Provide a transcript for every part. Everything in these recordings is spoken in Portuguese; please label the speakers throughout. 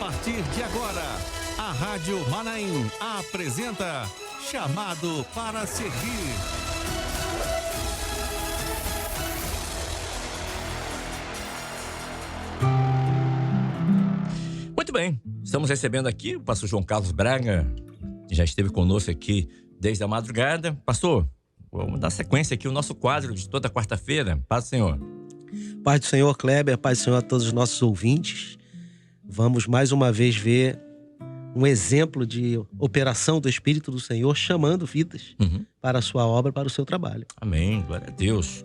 Speaker 1: partir de agora, a Rádio Manaim apresenta Chamado para Servir.
Speaker 2: Muito bem, estamos recebendo aqui o pastor João Carlos Braga, que já esteve conosco aqui desde a madrugada. Pastor, vamos dar sequência aqui, o nosso quadro de toda quarta-feira. Paz do Senhor.
Speaker 3: Paz do Senhor, Kleber, paz do Senhor a todos os nossos ouvintes. Vamos mais uma vez ver um exemplo de operação do Espírito do Senhor chamando vidas para a sua obra, para o seu trabalho.
Speaker 2: Amém, glória a Deus.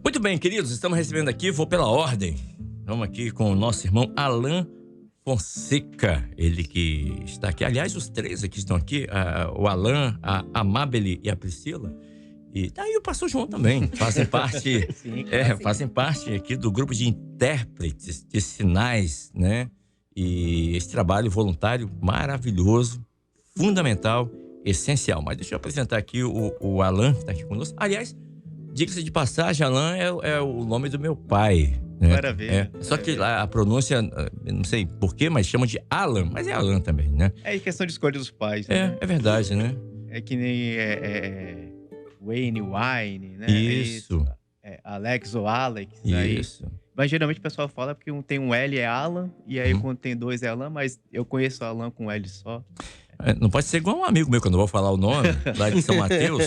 Speaker 2: Muito bem, queridos, estamos recebendo aqui, vou pela ordem. Vamos aqui com o nosso irmão Alan Fonseca, ele que está aqui. Aliás, os três aqui estão aqui, o Alan, a Amabile e a Priscila. E daí o pastor João também fazem parte, fazem parte aqui do grupo de intérpretes de sinais, né? E esse trabalho voluntário maravilhoso, fundamental, essencial. Mas deixa eu apresentar aqui o Alan, que está aqui conosco. Aliás, diga-se de passagem, Alan é o nome do meu pai. Né?
Speaker 4: Maravilha.
Speaker 2: Só que a pronúncia, não sei porquê, mas chama de Alan, mas é Alan também, né?
Speaker 4: É questão de escolha dos pais. Né?
Speaker 2: É verdade, né?
Speaker 4: É que nem Wayne, né?
Speaker 2: Isso.
Speaker 4: Alex ou Alex.
Speaker 2: Isso.
Speaker 4: Aí. Mas geralmente o pessoal fala porque tem um L é Alan, e aí quando tem dois é Alan, mas eu conheço Alan com L só.
Speaker 2: Não pode ser igual um amigo meu, que eu não vou falar o nome, lá de São Mateus,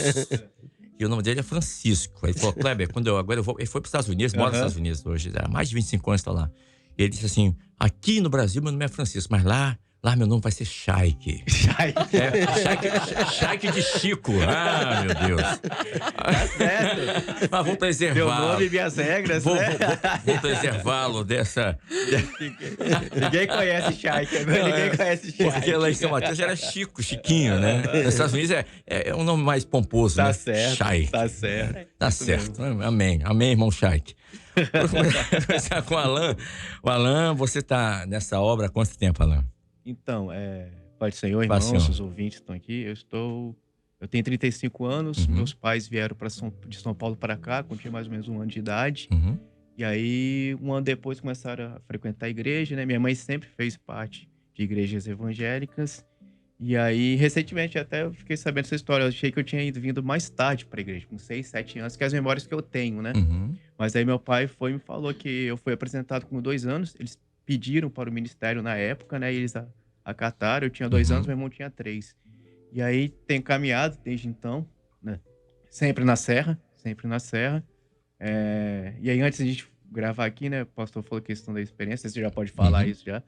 Speaker 2: e o nome dele é Francisco. Aí ele falou, Kleber, ele foi para os Estados Unidos, mora nos Estados Unidos hoje, há mais de 25 anos está lá. Ele disse assim, aqui no Brasil meu nome é Francisco, mas lá meu nome vai ser Shaik. Shaik de Chico. Ah, meu Deus.
Speaker 4: Tá certo.
Speaker 2: Mas vou preservá-lo.
Speaker 4: Meu nome e minhas regras,
Speaker 2: vou
Speaker 4: preservá-lo
Speaker 2: dessa...
Speaker 4: Ninguém conhece Shaik, ninguém conhece Shaik.
Speaker 2: Porque lá em São Mateus era Chiquinho, né? Nos Estados Unidos é um nome mais pomposo,
Speaker 4: tá
Speaker 2: né?
Speaker 4: Certo,
Speaker 2: Shaik.
Speaker 4: Tá certo.
Speaker 2: Tá certo. Amém, irmão Shaik. Vou começar com o Alan. O Alan, você tá nessa obra há quanto tempo, Alan?
Speaker 4: Então, Pai do Senhor, irmãos, os ouvintes estão aqui. Eu tenho 35 anos, meus pais vieram de São Paulo para cá, quando tinha mais ou menos 1 ano de idade. E aí, 1 ano depois, começaram a frequentar a igreja, né? Minha mãe sempre fez parte de igrejas evangélicas. E aí, recentemente, até eu fiquei sabendo essa história. Eu achei que eu tinha vindo mais tarde para a igreja, com 6, 7 anos, que é as memórias que eu tenho, né? Mas aí meu pai me falou que eu fui apresentado com 2 anos. Eles pediram para o ministério na época, né? E eles acataram. Eu tinha 2 anos, meu irmão tinha 3. E aí tem caminhado desde então, né? Sempre na serra. E aí antes de a gente gravar aqui, né? O pastor falou a questão da experiência, você já pode falar isso já.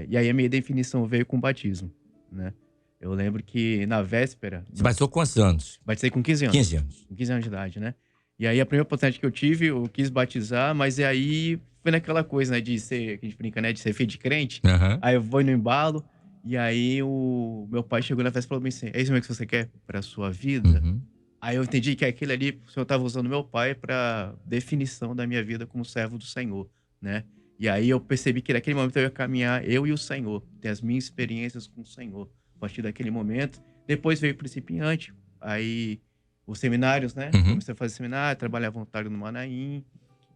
Speaker 4: E aí a minha definição veio com o batismo, né? Eu lembro que na véspera...
Speaker 2: Você batizou com quantos anos?
Speaker 4: Batizei com 15 anos.
Speaker 2: 15 anos.
Speaker 4: Com 15 anos de idade, né? E aí a primeira oportunidade que eu tive, eu quis batizar, mas aí foi naquela coisa, né, de ser, que a gente brinca, né, de ser filho de crente. Aí eu vou no embalo, e aí o meu pai chegou na festa e falou assim, é isso mesmo que você quer pra sua vida? Aí eu entendi que aquele ali, o Senhor estava usando meu pai pra definição da minha vida como servo do Senhor, né? E aí eu percebi que naquele momento eu ia caminhar, eu e o Senhor, ter as minhas experiências com o Senhor. A partir daquele momento, depois veio o principiante, aí... os seminários, né? Comecei a fazer seminário, trabalhar voluntário no Manaim.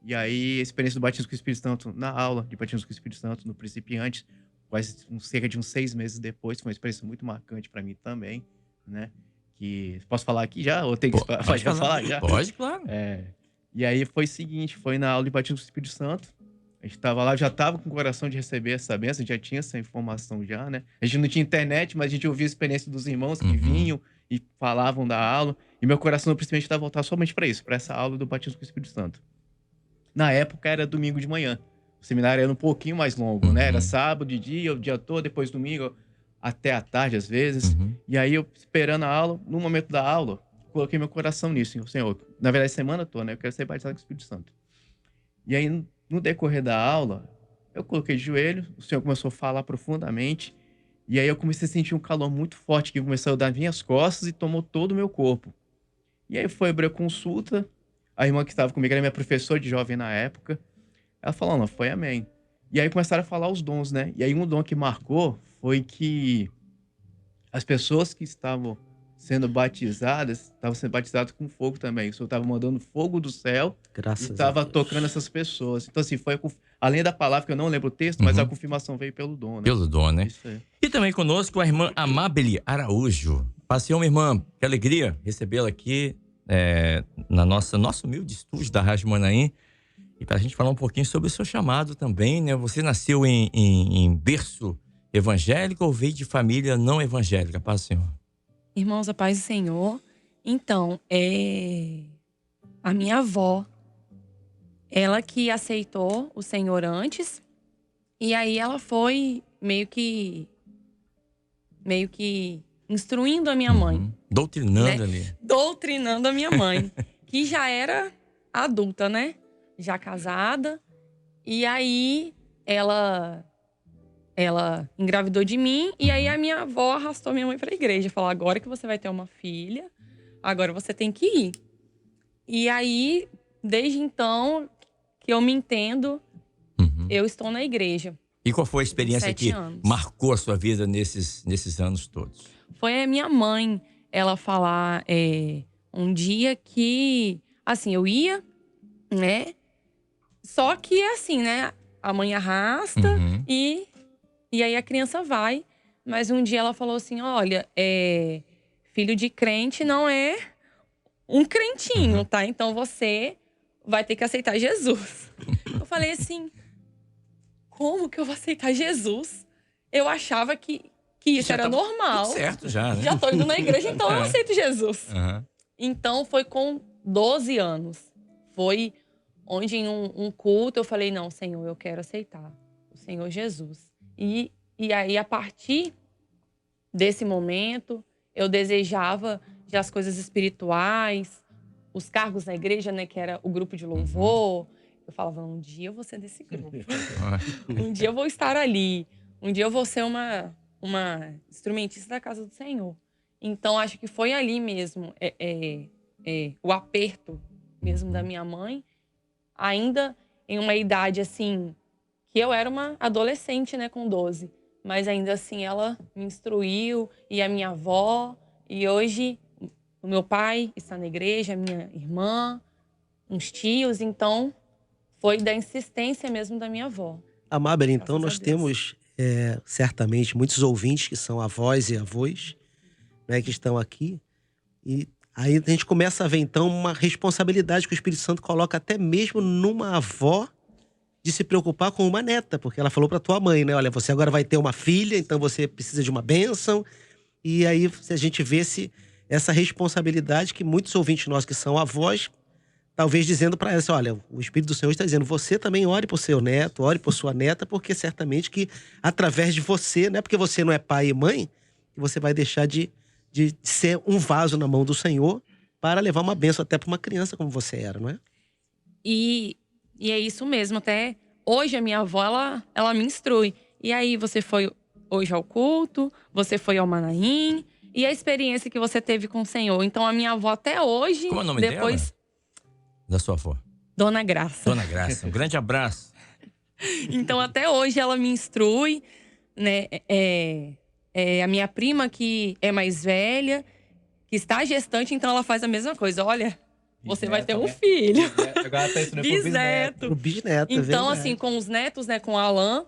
Speaker 4: E aí, a experiência do batismo com o Espírito Santo na aula de batismo com o Espírito Santo no principiante, quase cerca de uns 6 meses depois, foi uma experiência muito marcante para mim também, né? Que posso falar aqui já? Ou tem que pode falar já?
Speaker 2: Pode, claro.
Speaker 4: E aí foi o seguinte, foi na aula de batismo com o Espírito Santo. A gente estava lá, já estava com o coração de receber essa bênção, já tinha essa informação já, né? A gente não tinha internet, mas a gente ouvia a experiência dos irmãos que vinham e falavam da aula. E meu coração, principalmente, estava voltado somente para isso, para essa aula do batismo com o Espírito Santo. Na época, era domingo de manhã. O seminário era um pouquinho mais longo, né? Era sábado de dia, o dia todo, depois domingo, até a tarde, às vezes. E aí, eu esperando a aula, no momento da aula, coloquei meu coração nisso. Senhor, na verdade, semana toda, né? Eu quero ser batizado com o Espírito Santo. E aí, no decorrer da aula, eu coloquei de joelho, o Senhor começou a falar profundamente, e aí eu comecei a sentir um calor muito forte que começou a dar nas minhas costas e tomou todo o meu corpo. E aí foi abrir a consulta, a irmã que estava comigo era minha professora de jovem na época, ela falou, não, foi amém. E aí começaram a falar os dons, né? E aí um dom que marcou foi que as pessoas que estavam sendo batizadas com fogo também. O Senhor estava mandando fogo do céu.
Speaker 3: Graças
Speaker 4: e estava
Speaker 3: a Deus.
Speaker 4: tocando essas pessoas. Então, assim, foi além da palavra, que eu não lembro o texto, mas a confirmação veio pelo dom, né?
Speaker 2: Pelo dom, né?
Speaker 4: Isso aí.
Speaker 2: E também conosco a irmã Amabile Araújo. Passeou, minha irmã, que alegria recebê-la aqui na nosso humilde estúdio da Rádio Manaim. E para a gente falar um pouquinho sobre o seu chamado também, né? Você nasceu em berço evangélico ou veio de família não evangélica? Paz do Senhor.
Speaker 5: Irmãos, a paz do Senhor. Então, a minha avó, ela que aceitou o Senhor antes, e aí ela foi meio que instruindo a minha mãe.
Speaker 2: Doutrinando
Speaker 5: né?
Speaker 2: ali.
Speaker 5: Doutrinando a minha mãe, que já era adulta, né? Já casada. E aí ela engravidou de mim, e aí a minha avó arrastou minha mãe para a igreja. Falou, agora que você vai ter uma filha, agora você tem que ir. E aí, desde então, que eu me entendo, eu estou na igreja.
Speaker 2: E qual foi a experiência
Speaker 5: 7
Speaker 2: que
Speaker 5: anos.
Speaker 2: marcou a sua vida nesses anos todos?
Speaker 5: Foi a minha mãe, ela falar um dia que, assim, eu ia, né? Só que é assim, né? A mãe arrasta e aí a criança vai. Mas um dia ela falou assim, olha, filho de crente não é um crentinho, tá? Então você vai ter que aceitar Jesus. Eu falei assim, como que eu vou aceitar Jesus? Eu achava que isso era normal.
Speaker 2: Tudo certo já, né?
Speaker 5: Já tô indo na igreja, então eu aceito Jesus. Então foi com 12 anos. Foi onde em um culto eu falei, não, Senhor, eu quero aceitar o Senhor Jesus. E aí, a partir desse momento, eu desejava já as coisas espirituais, os cargos na igreja, né, que era o grupo de louvor. Eu falava, um dia eu vou ser desse grupo. Um dia eu vou estar ali. Um dia eu vou ser uma instrumentista da casa do Senhor. Então, acho que foi ali mesmo, o aperto mesmo da minha mãe, ainda em uma idade, assim, que eu era uma adolescente, né, com 12. Mas ainda assim, ela me instruiu, e a minha avó, e hoje o meu pai está na igreja, a minha irmã, uns tios, então foi da insistência mesmo da minha avó.
Speaker 3: Amábel, então nós
Speaker 5: Graças a Deus.
Speaker 3: temos certamente muitos ouvintes que são avós e avós, né, que estão aqui. E aí a gente começa a ver então uma responsabilidade que o Espírito Santo coloca até mesmo numa avó de se preocupar com uma neta, porque ela falou para tua mãe, né? Olha, você agora vai ter uma filha, então você precisa de uma bênção. E aí a gente vê essa responsabilidade que muitos ouvintes nossos que são avós, talvez dizendo para ela assim, olha, o Espírito do Senhor está dizendo, você também ore por seu neto, ore por sua neta, porque certamente que através de você, não é porque você não é pai e mãe, que você vai deixar de ser um vaso na mão do Senhor para levar uma bênção até para uma criança como você era, não é?
Speaker 5: E é isso mesmo, até hoje a minha avó, ela me instrui. E aí, você foi hoje ao culto, você foi ao Manaim, e a experiência que você teve com o Senhor. Então, a minha avó até hoje...
Speaker 2: Como é o nome
Speaker 5: depois
Speaker 2: dela? Da sua avó.
Speaker 5: Dona Graça.
Speaker 2: Dona Graça, um grande abraço.
Speaker 5: Então, até hoje ela me instrui, né? A minha prima, que é mais velha, que está gestante, então ela faz a mesma coisa. Olha, você vai ter um filho.
Speaker 4: Agora tá ensinando pro
Speaker 5: Bisneto.
Speaker 3: O bisneto, é
Speaker 5: Então,
Speaker 3: verdade.
Speaker 5: assim, com os netos, né? Com o Alan,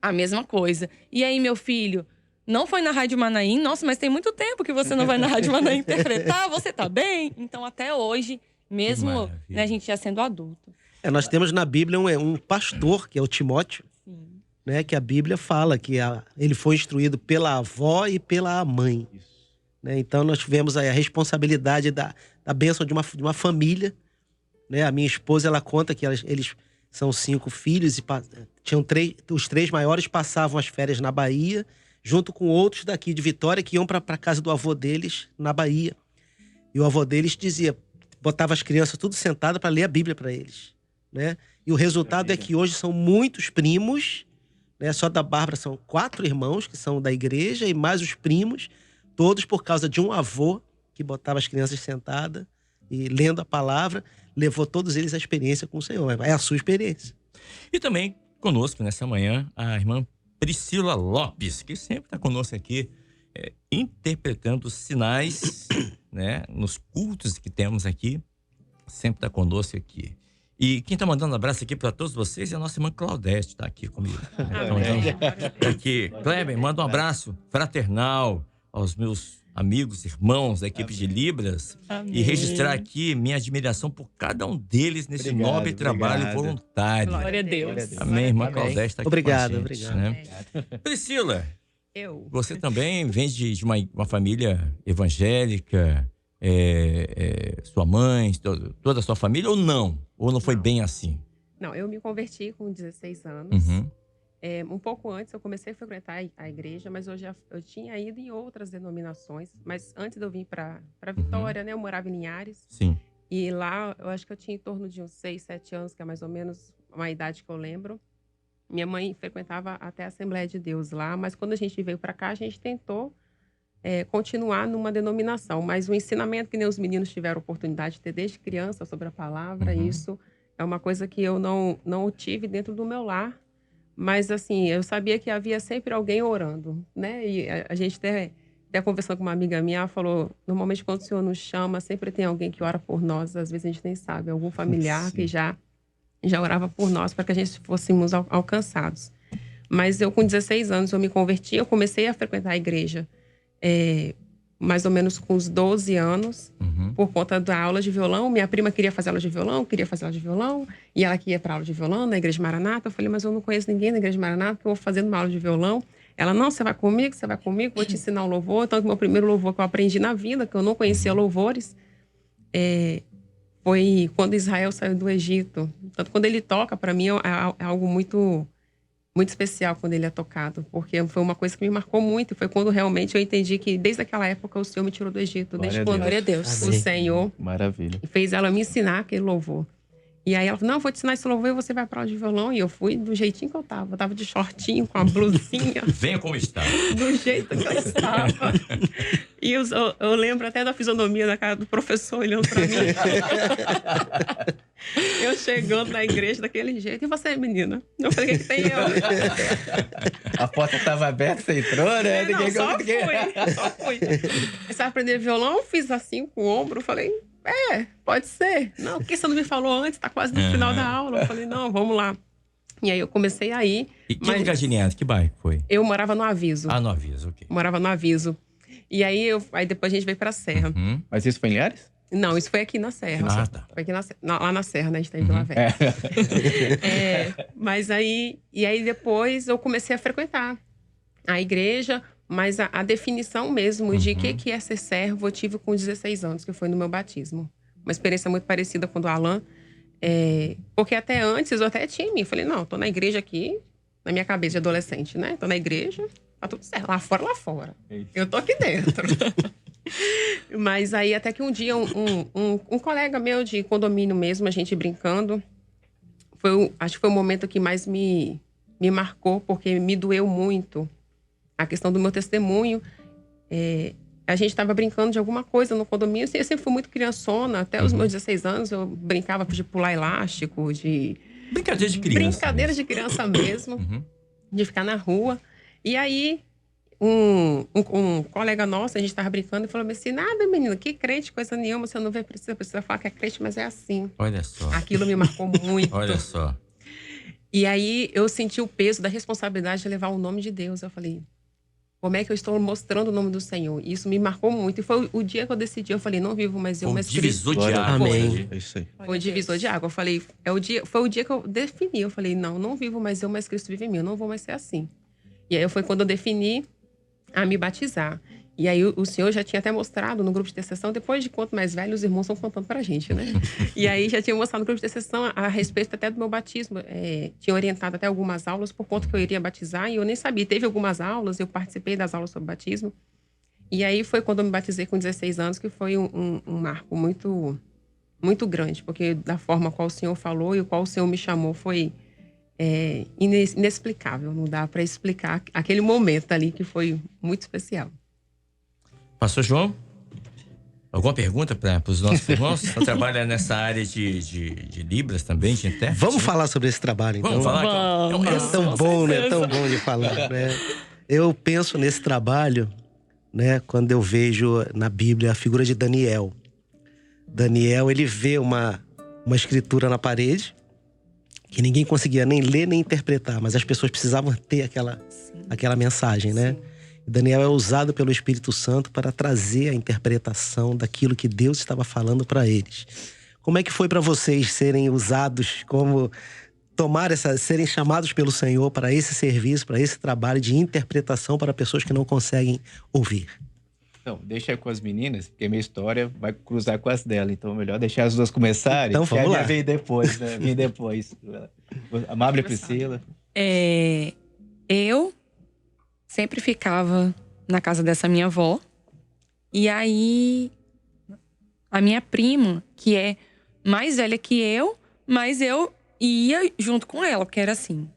Speaker 5: a mesma coisa. E aí, meu filho, não foi na Rádio Manaim? Nossa, mas tem muito tempo que você não vai na Rádio Manaim interpretar. Você tá bem? Então, até hoje, mesmo,
Speaker 2: maravilha.
Speaker 5: né, a gente já sendo adulto.
Speaker 3: Nós temos na Bíblia um pastor, que é o Timóteo,
Speaker 5: Sim.
Speaker 3: né, que a Bíblia fala que ele foi instruído pela avó e pela mãe. Né? Então nós tivemos aí a responsabilidade da bênção de uma família. Né? A minha esposa, ela conta que eles são 5 filhos e tinham os 3 maiores passavam as férias na Bahia, junto com outros daqui de Vitória que iam para a casa do avô deles na Bahia. E o avô deles botava as crianças tudo sentadas para ler a Bíblia para eles. Né? E o resultado é que hoje são muitos primos, né? Só da Bárbara são 4 irmãos que são da igreja e mais os primos, todos por causa de um avô que botava as crianças sentadas e lendo a palavra, levou todos eles à experiência com o Senhor. É a sua experiência.
Speaker 2: E também conosco nessa manhã a irmã Priscila Lopes, que sempre está conosco aqui, interpretando os sinais, né, nos cultos que temos aqui, sempre está conosco aqui. E quem tá mandando um abraço aqui para todos vocês é a nossa irmã Claudete, tá aqui comigo. Então, aqui, Kleber, manda um abraço fraternal aos meus amigos, irmãos da equipe de Libras.
Speaker 5: Amém.
Speaker 2: E registrar aqui minha admiração por cada um deles nesse nobre trabalho voluntário.
Speaker 5: Glória a Deus.
Speaker 2: Amém, irmã Claudete está aqui
Speaker 3: Obrigado,
Speaker 2: com a gente,
Speaker 3: obrigado.
Speaker 2: né? Priscila,
Speaker 6: Eu.
Speaker 2: você também vem de uma família evangélica, sua mãe, toda a sua família, ou não? Ou não foi bem assim?
Speaker 6: Não, eu me converti com 16 anos.
Speaker 2: Uhum.
Speaker 6: Um pouco antes eu comecei a frequentar a igreja, mas eu tinha ido em outras denominações. Mas antes de eu vir para Vitória, né, eu morava em Linhares.
Speaker 2: Sim.
Speaker 6: E lá eu acho que eu tinha em torno de uns 6, 7 anos, que é mais ou menos uma idade que eu lembro. Minha mãe frequentava até a Assembleia de Deus lá, mas quando a gente veio para cá, a gente tentou continuar numa denominação. Mas o ensinamento que nem os meninos tiveram oportunidade de ter desde criança sobre a palavra, isso é uma coisa que eu não tive dentro do meu lar. Mas, assim, eu sabia que havia sempre alguém orando, né? E a gente até conversando com uma amiga minha, ela falou, normalmente quando o Senhor nos chama, sempre tem alguém que ora por nós, às vezes a gente nem sabe, algum familiar que já orava por nós para que a gente fôssemos alcançados. Mas eu, com 16 anos, eu me converti, eu comecei a frequentar a igreja mais ou menos com uns 12 anos, por conta da aula de violão. Minha prima queria fazer aula de violão, e ela que ia para aula de violão na Igreja Maranata. Eu falei, mas eu não conheço ninguém na Igreja Maranata, que eu vou fazendo uma aula de violão. Ela, não, você vai comigo, vou te ensinar o louvor. Então, o meu primeiro louvor que eu aprendi na vida, que eu não conhecia louvores, foi quando Israel saiu do Egito. Tanto quando ele toca, para mim, é algo muito, muito especial quando ele é tocado, porque foi uma coisa que me marcou muito. Foi quando realmente eu entendi que, desde aquela época, o Senhor me tirou do Egito. Desde quando
Speaker 5: Glória a Deus.
Speaker 6: o Senhor
Speaker 4: Maravilha.
Speaker 6: fez ela me ensinar aquele louvor. E aí ela falou, não, eu vou te ensinar esse louvor e você vai para aula de violão. E eu fui do jeitinho que eu tava. Eu tava de shortinho, com a blusinha.
Speaker 2: Venha como está.
Speaker 6: Do jeito que eu estava. E eu lembro até da fisionomia da cara do professor olhando para mim. Eu chegando na igreja daquele jeito. E você, menina? Eu falei, o que tem eu?
Speaker 4: A porta estava aberta, você entrou, né?
Speaker 6: Não, só fui. Você vai aprender violão? Fiz assim com o ombro. Falei, pode ser. Não, por que você não me falou antes? Tá quase no final da aula. Eu falei, não, vamos lá. E aí eu comecei a ir.
Speaker 2: E que lugar de Linhares? Que bairro foi?
Speaker 6: Eu morava no Aviso.
Speaker 2: Ah, no Aviso, ok.
Speaker 6: Morava no Aviso. E aí depois a gente veio pra Serra.
Speaker 4: Mas isso foi em Linhares?
Speaker 6: Não, isso foi aqui na Serra.
Speaker 2: Ah, tá.
Speaker 6: Foi aqui lá na Serra, né? A gente tá em Vila Velha. Mas aí... E aí depois eu comecei a frequentar a igreja, mas a definição mesmo de que é ser servo eu tive com 16 anos, que foi no meu batismo. Uma experiência muito parecida com a do Alan. Porque até antes eu até tinha me falei, não, tô na igreja aqui, na minha cabeça de adolescente, né? Tô na igreja, tá tudo certo. Lá fora. Eu tô aqui dentro. Mas aí até que um dia um colega meu de condomínio mesmo, a gente brincando, acho que foi o momento que mais me marcou, porque me doeu muito a questão do meu testemunho. A gente estava brincando de alguma coisa no condomínio. Eu sempre fui muito criançona, até os meus 16 anos eu brincava de pular elástico, de...
Speaker 2: Brincadeira de criança.
Speaker 6: Brincadeira de criança mesmo, de ficar na rua. E aí, um colega nosso, a gente estava brincando e falou assim, nada, menina, que crente, coisa nenhuma, você não precisa falar que é crente, mas é assim.
Speaker 2: Olha só.
Speaker 6: Aquilo me marcou muito.
Speaker 2: Olha só.
Speaker 6: E aí, eu senti o peso da responsabilidade de levar o nome de Deus. Eu falei, como é que eu estou mostrando o nome do Senhor? E isso me marcou muito. E foi o dia que eu decidi, eu falei, não vivo mais eu, mas Cristo.
Speaker 2: Divisor de água.
Speaker 3: Amém.
Speaker 4: É isso aí.
Speaker 6: Foi o divisor de água. Eu falei, foi o dia que eu defini. Eu falei, não vivo mais eu, mas Cristo vive em mim. Eu não vou mais ser assim. E aí foi quando eu defini a me batizar. E aí o Senhor já tinha até mostrado no grupo de intercessão, depois de quanto mais velho, os irmãos estão contando pra gente, né? E aí já tinha mostrado no grupo de intercessão a respeito até do meu batismo. Tinha orientado até algumas aulas por conta que eu iria batizar, e eu nem sabia. Teve algumas aulas, eu participei das aulas sobre batismo. E aí foi quando eu me batizei com 16 anos, que foi um marco muito, muito grande, porque da forma qual o Senhor falou e o qual o Senhor me chamou foi inexplicável. Não dá para explicar aquele momento ali que foi muito especial.
Speaker 2: Pastor João, alguma pergunta para os nossos irmãos? Você trabalha nessa área de Libras também, de intérprete?
Speaker 3: Vamos falar sobre esse trabalho, então.
Speaker 2: Vamos falar?
Speaker 3: É tão bom, né? Tão bom de falar, né? Eu penso nesse trabalho, né? Quando eu vejo na Bíblia a figura de Daniel. Daniel, ele vê uma uma escritura na parede que ninguém conseguia nem ler nem interpretar, mas as pessoas precisavam ter aquela mensagem, né? E Daniel é usado pelo Espírito Santo para trazer a interpretação daquilo que Deus estava falando para eles. Como é que foi para vocês serem usados como serem chamados pelo Senhor para esse serviço, para esse trabalho de interpretação para pessoas que não conseguem ouvir?
Speaker 4: Então, deixa com as meninas, porque minha história vai cruzar com as dela. Então, melhor deixar as duas começarem.
Speaker 3: Então, vamos lá.
Speaker 4: Vem depois, né? Vem depois. Amável e Priscila.
Speaker 5: Eu sempre ficava na casa dessa minha avó. E aí, a minha prima, que é mais velha que eu, mas eu ia junto com ela. Porque era assim,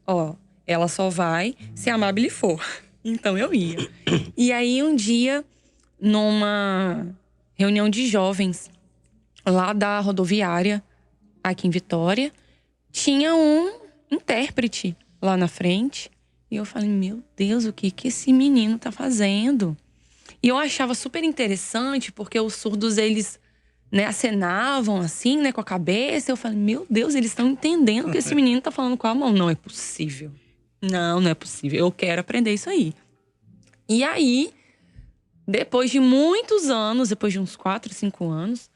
Speaker 5: ela só vai se a Amável for. Então, eu ia. E aí, um dia, numa reunião de jovens lá da rodoviária, aqui em Vitória, tinha um intérprete lá na frente. E eu falei, meu Deus, o que esse menino tá fazendo? E eu achava super interessante, porque os surdos, eles, né, acenavam assim, né, com a cabeça. Eu falei, meu Deus, eles estão entendendo que esse menino tá falando com a mão. Não é possível. Não é possível. Eu quero aprender isso aí. E aí, depois de muitos anos, depois de uns 4, 5 anos,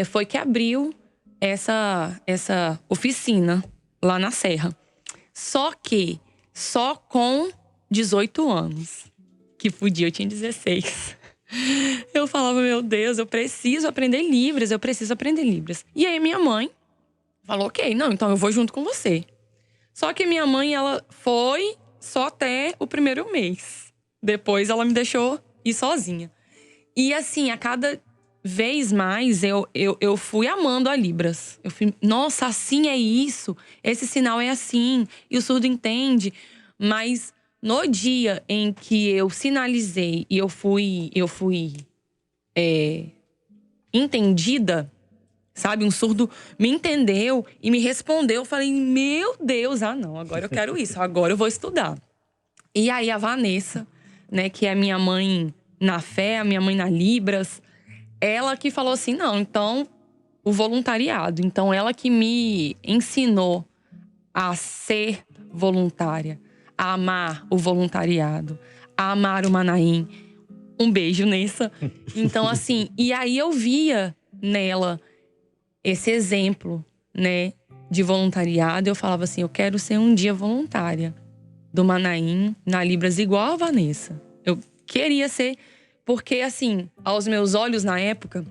Speaker 5: foi que abriu essa oficina lá na Serra. Só com 18 anos. Que podia, eu tinha 16. Eu falava, meu Deus, eu preciso aprender Libras, E aí minha mãe falou, ok, não, então eu vou junto com você. Só que minha mãe, ela foi só até o primeiro mês. Depois ela me deixou ir sozinha. E assim, a cada vez mais eu fui amando a Libras. Eu fui, nossa, assim é isso. Esse sinal é assim. E o surdo entende. Mas no dia em que eu sinalizei e eu fui entendida, sabe? Um surdo me entendeu e me respondeu. Eu falei, meu Deus, não, agora eu quero isso. Agora eu vou estudar. E aí a Vanessa, né, que é minha mãe na fé, a minha mãe na Libras, ela que falou assim, não, então, o voluntariado. Então, ela que me ensinou a ser voluntária, a amar o voluntariado, a amar o Manaim. Um beijo, Nessa. Então, assim, e aí eu via nela esse exemplo, né, de voluntariado. Eu falava assim, eu quero ser um dia voluntária do Manaim na Libras, igual a Vanessa. Eu queria ser, porque assim, aos meus olhos na época,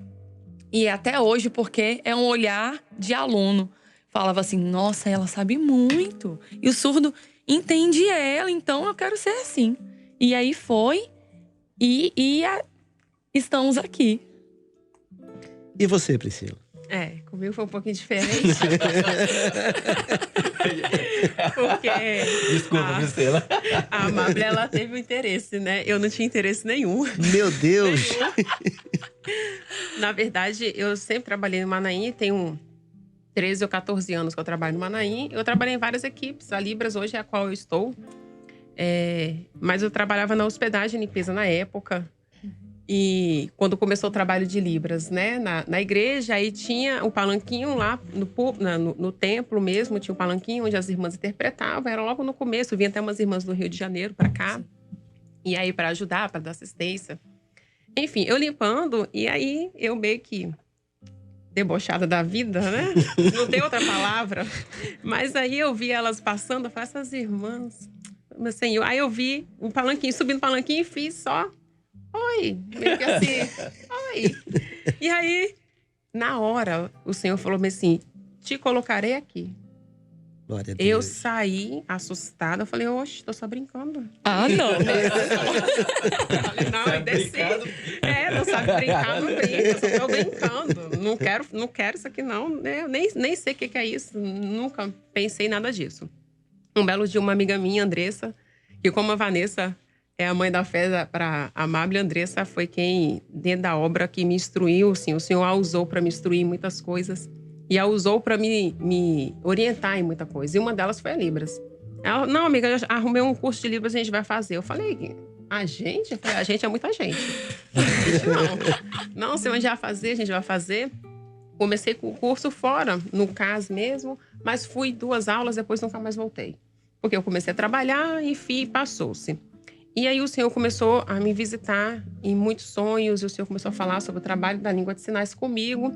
Speaker 5: e até hoje, porque é um olhar de aluno, falava assim, nossa, ela sabe muito. E o surdo entende ela, então eu quero ser assim. E aí foi, estamos aqui.
Speaker 3: E você, Priscila?
Speaker 6: Comigo foi um pouquinho diferente. Porque
Speaker 4: Desculpa, Priscila.
Speaker 6: a Amável, ela teve um interesse, né? Eu não tinha interesse nenhum.
Speaker 3: Meu Deus!
Speaker 6: Na verdade, eu sempre trabalhei no Manaim. Tenho 13 ou 14 anos que eu trabalho no Manaim. Eu trabalhei em várias equipes. A Libras hoje é a qual eu estou. Mas eu trabalhava na hospedagem e limpeza na época. E quando começou o trabalho de Libras, né? Na igreja, aí tinha o palanquinho lá no templo mesmo, tinha o palanquinho onde as irmãs interpretavam. Era logo no começo, vinha até umas irmãs do Rio de Janeiro para cá. E aí para ajudar, para dar assistência. Enfim, eu limpando, e aí eu meio que debochada da vida, né? Não tem outra palavra. Mas aí eu vi elas passando, eu falei, essas irmãs, meu Senhor. Aí eu vi o palanquinho, subindo o palanquinho e fiz só... Oi, meio que assim, oi. E aí, na hora, o Senhor falou assim, te colocarei aqui.
Speaker 3: Glória a Deus.
Speaker 6: Eu saí assustada, eu falei, oxe, tô só brincando.
Speaker 5: Não.
Speaker 6: Eu falei, não, e desci. Não sabe brincar, não brinca, eu só tô brincando. Não quero isso aqui não, eu nem sei o que é isso, nunca pensei nada disso. Um belo dia, uma amiga minha, Andressa, que como a Vanessa... é a mãe da fé para a Amável. Andressa foi quem, dentro da obra, que me instruiu. Assim, o Senhor a usou para me instruir em muitas coisas. E a usou para me orientar em muita coisa. E uma delas foi a Libras. Ela, não, amiga, eu arrumei um curso de Libras, a gente vai fazer. Eu falei, a gente? Eu falei, a gente é muita gente. Não, se a gente vai fazer, a gente vai fazer. Comecei com o curso fora, no CAS mesmo, mas fui 2 aulas, depois nunca mais voltei. Porque eu comecei a trabalhar, enfim, passou-se. E aí o Senhor começou a me visitar em muitos sonhos, e o Senhor começou a falar sobre o trabalho da língua de sinais comigo,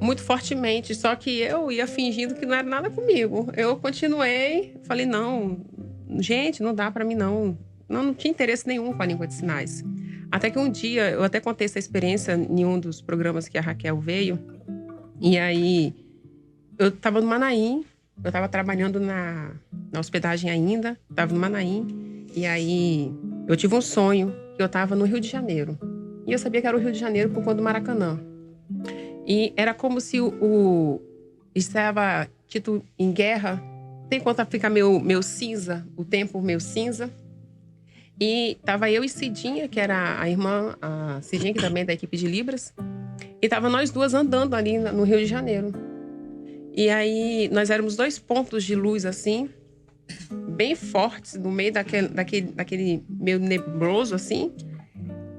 Speaker 6: muito fortemente. Só que eu ia fingindo que não era nada comigo. Eu continuei, falei, não, gente, não dá para mim não. Não tinha interesse nenhum com a língua de sinais. Até que um dia, eu até contei essa experiência em um dos programas que a Raquel veio. E aí, eu estava no Manaim, eu estava trabalhando na hospedagem ainda, estava no Manaim. E aí, eu tive um sonho que eu estava no Rio de Janeiro. E eu sabia que era o Rio de Janeiro por conta do Maracanã. E era como se estava Tito em guerra. Tem quanto fica meu cinza, o tempo meu cinza. E tava eu e Cidinha, que era a irmã, a Cidinha, que também é da equipe de Libras. E tava nós 2 andando ali no Rio de Janeiro. E aí, nós éramos 2 pontos de luz, assim, bem fortes, no meio daquele meio nebuloso, assim.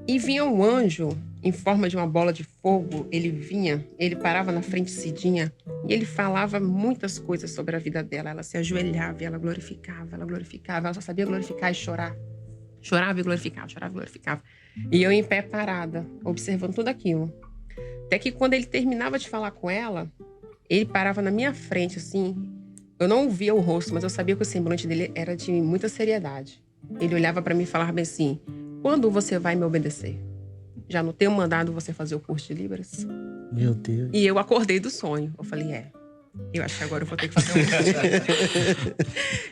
Speaker 6: E vinha um anjo, em forma de uma bola de fogo. Ele parava na frente de Cidinha. E ele falava muitas coisas sobre a vida dela. Ela se ajoelhava e ela glorificava. Ela só sabia glorificar e chorar. Chorava e glorificava. E eu em pé parada, observando tudo aquilo. Até que quando ele terminava de falar com ela, ele parava na minha frente, assim. Eu não via o rosto, mas eu sabia que o semblante dele era de muita seriedade. Ele olhava para mim e falava bem assim, quando você vai me obedecer? Já não tenho mandado você fazer o curso de Libras?
Speaker 3: Meu Deus.
Speaker 6: E eu acordei do sonho. Eu falei, eu acho que agora eu vou ter que fazer um curso.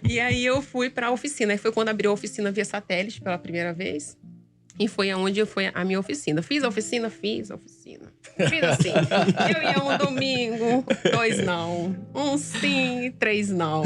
Speaker 6: E aí eu fui para a oficina. Aí foi quando abriu a oficina via satélite pela primeira vez. E foi aonde foi a minha oficina. Fiz a oficina. Fiz assim. Eu ia um domingo, 2 não. 1 sim, 3 não.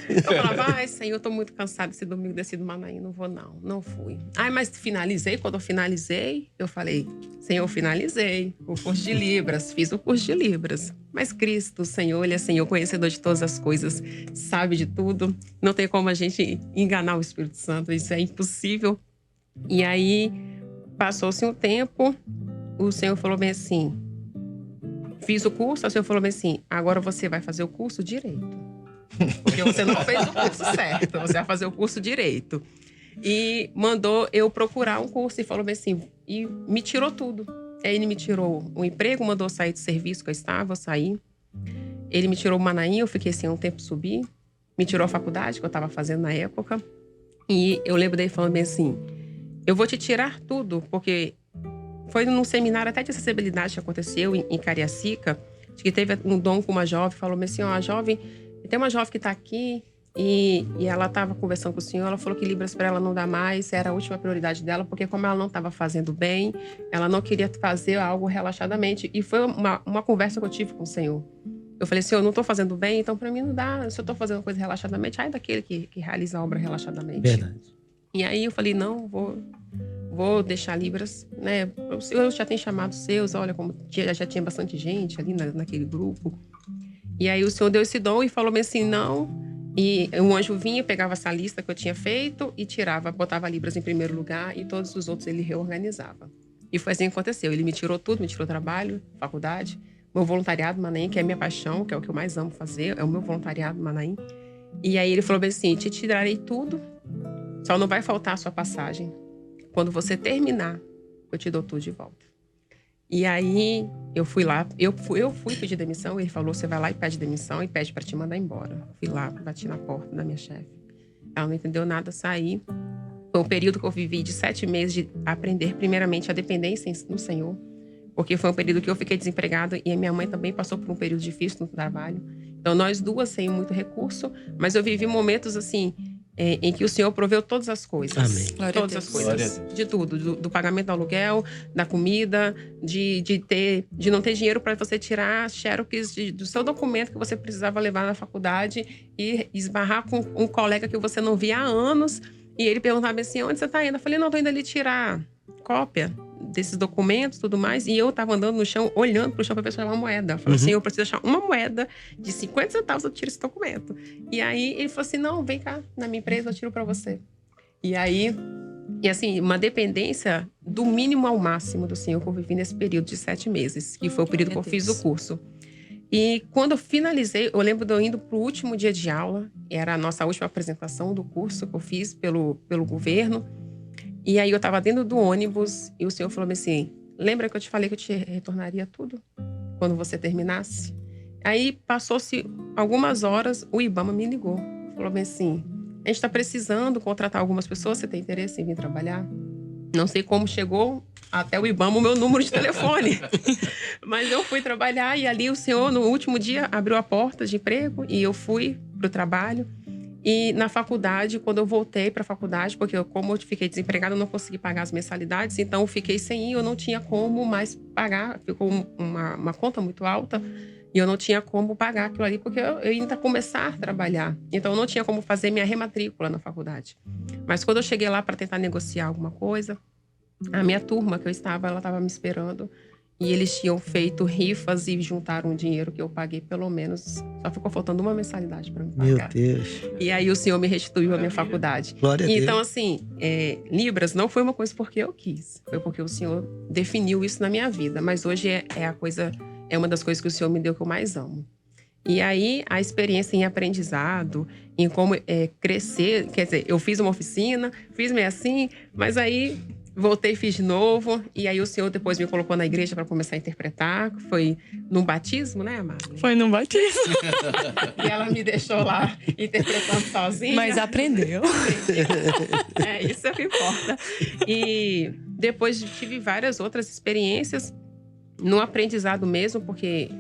Speaker 6: Eu falava, Senhor, eu tô muito cansada esse domingo desse do Manaim. Não vou não. Não fui. Mas finalizei. Quando eu finalizei, eu falei, Senhor, eu finalizei o curso de Libras. Fiz o curso de Libras. Mas Cristo, o Senhor, Ele é Senhor, conhecedor de todas as coisas. Sabe de tudo. Não tem como a gente enganar o Espírito Santo. Isso é impossível. E aí, passou-se um tempo, o Senhor falou bem assim, fiz o curso, o Senhor falou bem assim, agora você vai fazer o curso direito. Porque você não fez o curso certo, você vai fazer o curso direito. E mandou eu procurar um curso e falou bem assim, e me tirou tudo. Aí ele me tirou o emprego, mandou sair do serviço que eu estava, eu saí. Ele me tirou o Manaim, eu fiquei assim um tempo subir. Me tirou a faculdade que eu estava fazendo na época. E eu lembro dele falando bem assim, eu vou te tirar tudo, porque foi num seminário até de acessibilidade que aconteceu em Cariacica, que teve um dom com uma jovem, falou assim, a jovem, tem uma jovem que está aqui e ela estava conversando com o senhor, ela falou que Libras para ela não dá mais, era a última prioridade dela, porque como ela não estava fazendo bem, ela não queria fazer algo relaxadamente. E foi uma conversa que eu tive com o senhor. Eu falei, senhor, eu não estou fazendo bem, então para mim não dá, se eu estou fazendo coisa relaxadamente, daquele que realiza a obra relaxadamente.
Speaker 3: Verdade.
Speaker 6: E aí eu falei, não, vou deixar Libras, né? O Senhor já tem chamado os seus, olha como já tinha bastante gente ali naquele grupo. E aí o Senhor deu esse dom e falou bem assim, não. E um anjo vinha, pegava essa lista que eu tinha feito e tirava, botava Libras em primeiro lugar e todos os outros ele reorganizava. E foi assim que aconteceu. Ele me tirou tudo, me tirou trabalho, faculdade, meu voluntariado Manaim, que é a minha paixão, que é o que eu mais amo fazer, é o meu voluntariado Manaim. E aí ele falou bem assim, te tirarei tudo, só não vai faltar a sua passagem. Quando você terminar, eu te dou tudo de volta. E aí, eu fui lá, eu fui pedir demissão, ele falou, você vai lá e pede demissão e pede para te mandar embora. Eu fui lá, bati na porta da minha chefe. Ela não entendeu nada, saí. Foi um período que eu vivi de 7 meses de aprender, primeiramente, a dependência no Senhor. Porque foi um período que eu fiquei desempregada e a minha mãe também passou por um período difícil no trabalho. Então, nós duas sem muito recurso, mas eu vivi momentos, assim, em que o Senhor proveu todas as coisas.
Speaker 3: Amém.
Speaker 6: Todas as coisas. De tudo. Do pagamento do aluguel, da comida, de não ter dinheiro para você tirar xerox do seu documento que você precisava levar na faculdade e esbarrar com um colega que você não via há anos. E ele perguntava assim, onde você está indo? Eu falei, não, estou indo ali tirar cópia desses documentos e tudo mais. E eu estava andando no chão, olhando para o chão para ver se eu achava uma moeda. Eu falei assim, eu preciso achar uma moeda de 50 centavos, eu tiro esse documento. E aí ele falou assim, não, vem cá na minha empresa, eu tiro para você. E aí E assim, uma dependência do mínimo ao máximo do Senhor que eu vivi nesse período de 7 meses, que foi o período que eu fiz o curso. E quando eu finalizei, eu lembro de eu indo para o último dia de aula, era a nossa última apresentação do curso que eu fiz pelo governo. E aí eu estava dentro do ônibus e o Senhor falou assim, lembra que eu te falei que eu te retornaria tudo quando você terminasse? Aí passou-se algumas horas, o IBAMA me ligou, falou bem assim, a gente está precisando contratar algumas pessoas, você tem interesse em vir trabalhar? Não sei como chegou até o IBAMA o meu número de telefone. Mas eu fui trabalhar e ali o Senhor, no último dia, abriu a porta de emprego e eu fui para o trabalho. E na faculdade, quando eu voltei para a faculdade, porque como eu fiquei desempregada, eu não consegui pagar as mensalidades, então eu fiquei sem ir, eu não tinha como mais pagar. Ficou uma conta muito alta e eu não tinha como pagar aquilo ali, porque eu ainda começar a trabalhar. Então eu não tinha como fazer minha rematrícula na faculdade. Mas quando eu cheguei lá para tentar negociar alguma coisa, a minha turma que eu estava, ela estava me esperando. E eles tinham feito rifas e juntaram um dinheiro que eu paguei pelo menos. Só ficou faltando uma mensalidade para me pagar.
Speaker 3: Meu Deus.
Speaker 6: E aí o Senhor me restituiu a minha faculdade.
Speaker 3: Glória a Deus.
Speaker 6: Então, assim, Libras não foi uma coisa porque eu quis. Foi porque o Senhor definiu isso na minha vida. Mas hoje é uma das coisas que o Senhor me deu que eu mais amo. E aí, a experiência em aprendizado, em como crescer. Quer dizer, eu fiz uma oficina, fiz meio assim, mas aí voltei e fiz de novo. E aí o Senhor depois me colocou na igreja para começar a interpretar. Foi num batismo, né, Amado?
Speaker 5: Foi num batismo.
Speaker 6: E ela me deixou lá interpretando sozinha.
Speaker 5: Mas aprendeu.
Speaker 6: Isso é o que importa. E depois tive várias outras experiências no aprendizado mesmo, porque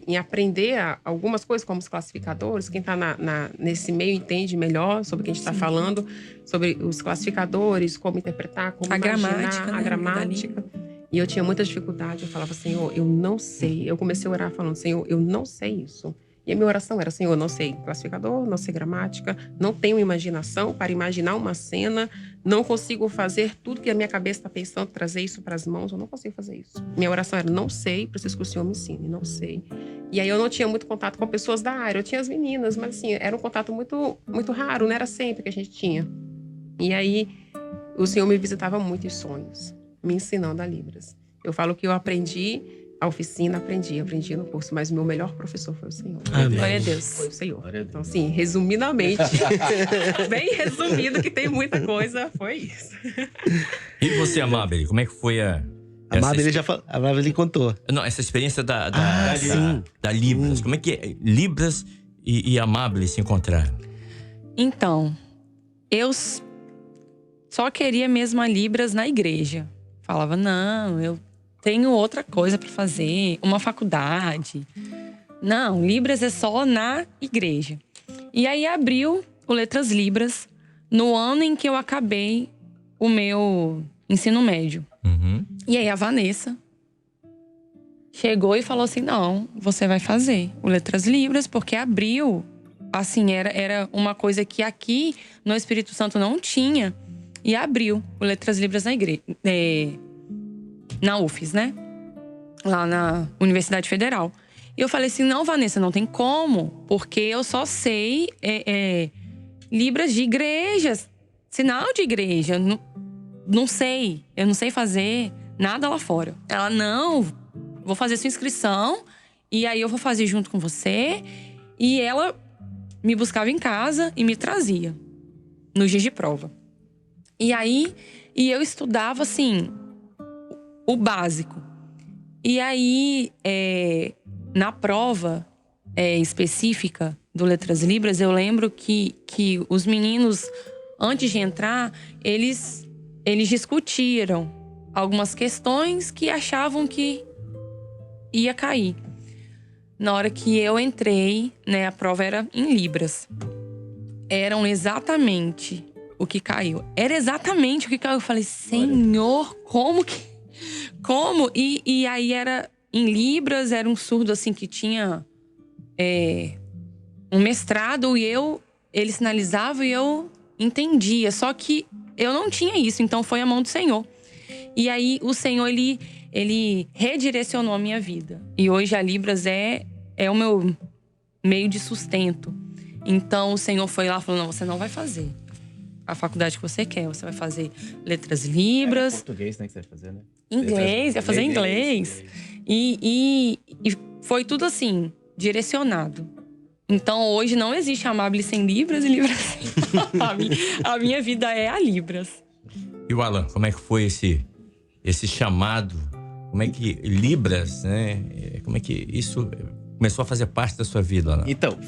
Speaker 6: em aprender algumas coisas, como os classificadores, quem está nesse meio entende melhor sobre o que a gente está falando, sobre os classificadores, como interpretar, como imaginar, a gramática. E eu tinha muita dificuldade, eu falava, Senhor, eu não sei. Eu comecei a orar falando, Senhor, eu não sei isso. E a minha oração era, Senhor, eu não sei classificador, não sei gramática, não tenho imaginação para imaginar uma cena, não consigo fazer tudo que a minha cabeça está pensando, trazer isso para as mãos, eu não consigo fazer isso. Minha oração era, não sei, preciso que o Senhor me ensine, não sei. E aí eu não tinha muito contato com pessoas da área, eu tinha as meninas, mas assim, era um contato muito, muito raro, não era sempre que a gente tinha. E aí o Senhor me visitava muito em sonhos, me ensinando a Libras. Eu falo que eu aprendi a oficina, aprendi no curso, mas o meu melhor professor foi o Senhor.
Speaker 5: Glória a Deus.
Speaker 6: Foi o Senhor. Então, assim, resumidamente, bem resumido, que tem muita coisa, foi isso.
Speaker 2: E você, Amábeli, como é que foi a
Speaker 3: Amábeli contou.
Speaker 2: Não, essa experiência da Libras. Como é que é Libras e Amábeli se encontraram?
Speaker 5: Então, eu só queria mesmo a Libras na igreja. Falava, não, eu tenho outra coisa para fazer, uma faculdade. Não, Libras é só na igreja. E aí abriu o Letras Libras no ano em que eu acabei o meu ensino médio.
Speaker 2: Uhum.
Speaker 5: E aí a Vanessa chegou e falou assim, não, você vai fazer o Letras Libras, porque abriu, assim, era uma coisa que aqui no Espírito Santo não tinha. E abriu o Letras Libras na igreja. Na UFES, né? Lá na Universidade Federal. E eu falei assim, não, Vanessa, não tem como. Porque eu só sei Libras de igrejas. Sinal de igreja. Não sei. Eu não sei fazer nada lá fora. Ela, não, vou fazer sua inscrição. E aí eu vou fazer junto com você. E ela me buscava em casa e me trazia. Nos dias de prova. E aí, eu estudava assim, o básico. E aí, na prova específica do Letras Libras, eu lembro que os meninos, antes de entrar, eles discutiram algumas questões que achavam que ia cair. Na hora que eu entrei, né, a prova era em Libras. Eram exatamente o que caiu. Era exatamente o que caiu. Eu falei, Senhor, como? E aí era em Libras, era um surdo assim que tinha um mestrado e ele sinalizava e eu entendia. Só que eu não tinha isso, então foi a mão do Senhor. E aí o Senhor, ele redirecionou a minha vida. E hoje a Libras é o meu meio de sustento. Então o Senhor foi lá e falou, não, você não vai fazer a faculdade que você quer. Você vai fazer letras libras.
Speaker 4: Português, né, que você vai fazer, né?
Speaker 5: Inglês, ia fazer inglês. E foi tudo assim, direcionado. Então, hoje não existe Amável sem Libras e Libras sem a minha vida é a Libras.
Speaker 2: E o Alan, como é que foi esse chamado? Como é que Libras, né? Como é que isso começou a fazer parte da sua vida, Alan?
Speaker 4: Então,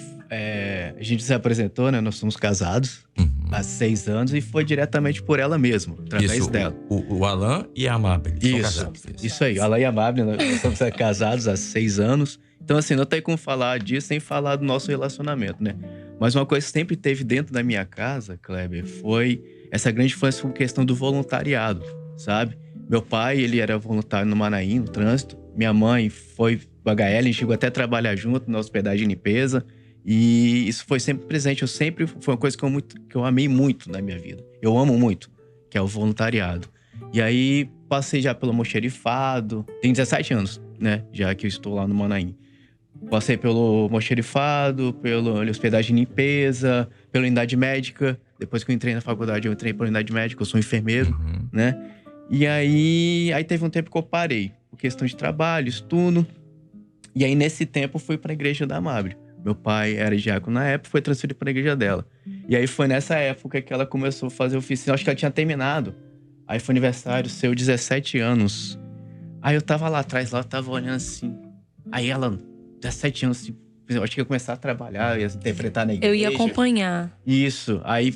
Speaker 4: a gente se apresentou, né? Nós somos casados há 6 anos e foi diretamente por ela mesma, através dela.
Speaker 2: O Alan e a Amável são casados.
Speaker 4: Isso aí, Alan e a Amável, nós somos casados há 6 anos. Então, assim, não tem como falar disso sem falar do nosso relacionamento, né? Mas uma coisa que sempre teve dentro da minha casa, Kleber, foi essa grande influência com questão do voluntariado, sabe? Meu pai, ele era voluntário no Manaim, no trânsito. Minha mãe foi do HL, a gente chegou até a trabalhar junto na hospedagem de limpeza. E isso foi sempre presente. Foi uma coisa que eu amei muito na minha vida. Eu amo muito, que é o voluntariado. E aí, passei já pelo almoxerifado. Tem 17 anos, né? Já que eu estou lá no Manaim. Passei pelo almoxerifado, pela hospedagem de limpeza, pela unidade médica. Depois que eu entrei na faculdade, eu entrei pela unidade médica. Eu sou enfermeiro, né? E aí teve um tempo que eu parei. Por questão de trabalho, estudo. E aí, nesse tempo, eu fui para a igreja da Amável. Meu pai era diácono na época, foi transferido para a igreja dela. E aí, foi nessa época que ela começou a fazer oficina. Acho que ela tinha terminado. Aí, foi aniversário, seu 17 anos. Aí, eu tava lá atrás, eu tava olhando assim. Aí, ela, 17 anos, tipo, eu acho que ia começar a trabalhar, ia interpretar na igreja.
Speaker 5: Eu ia acompanhar.
Speaker 4: Isso. Aí,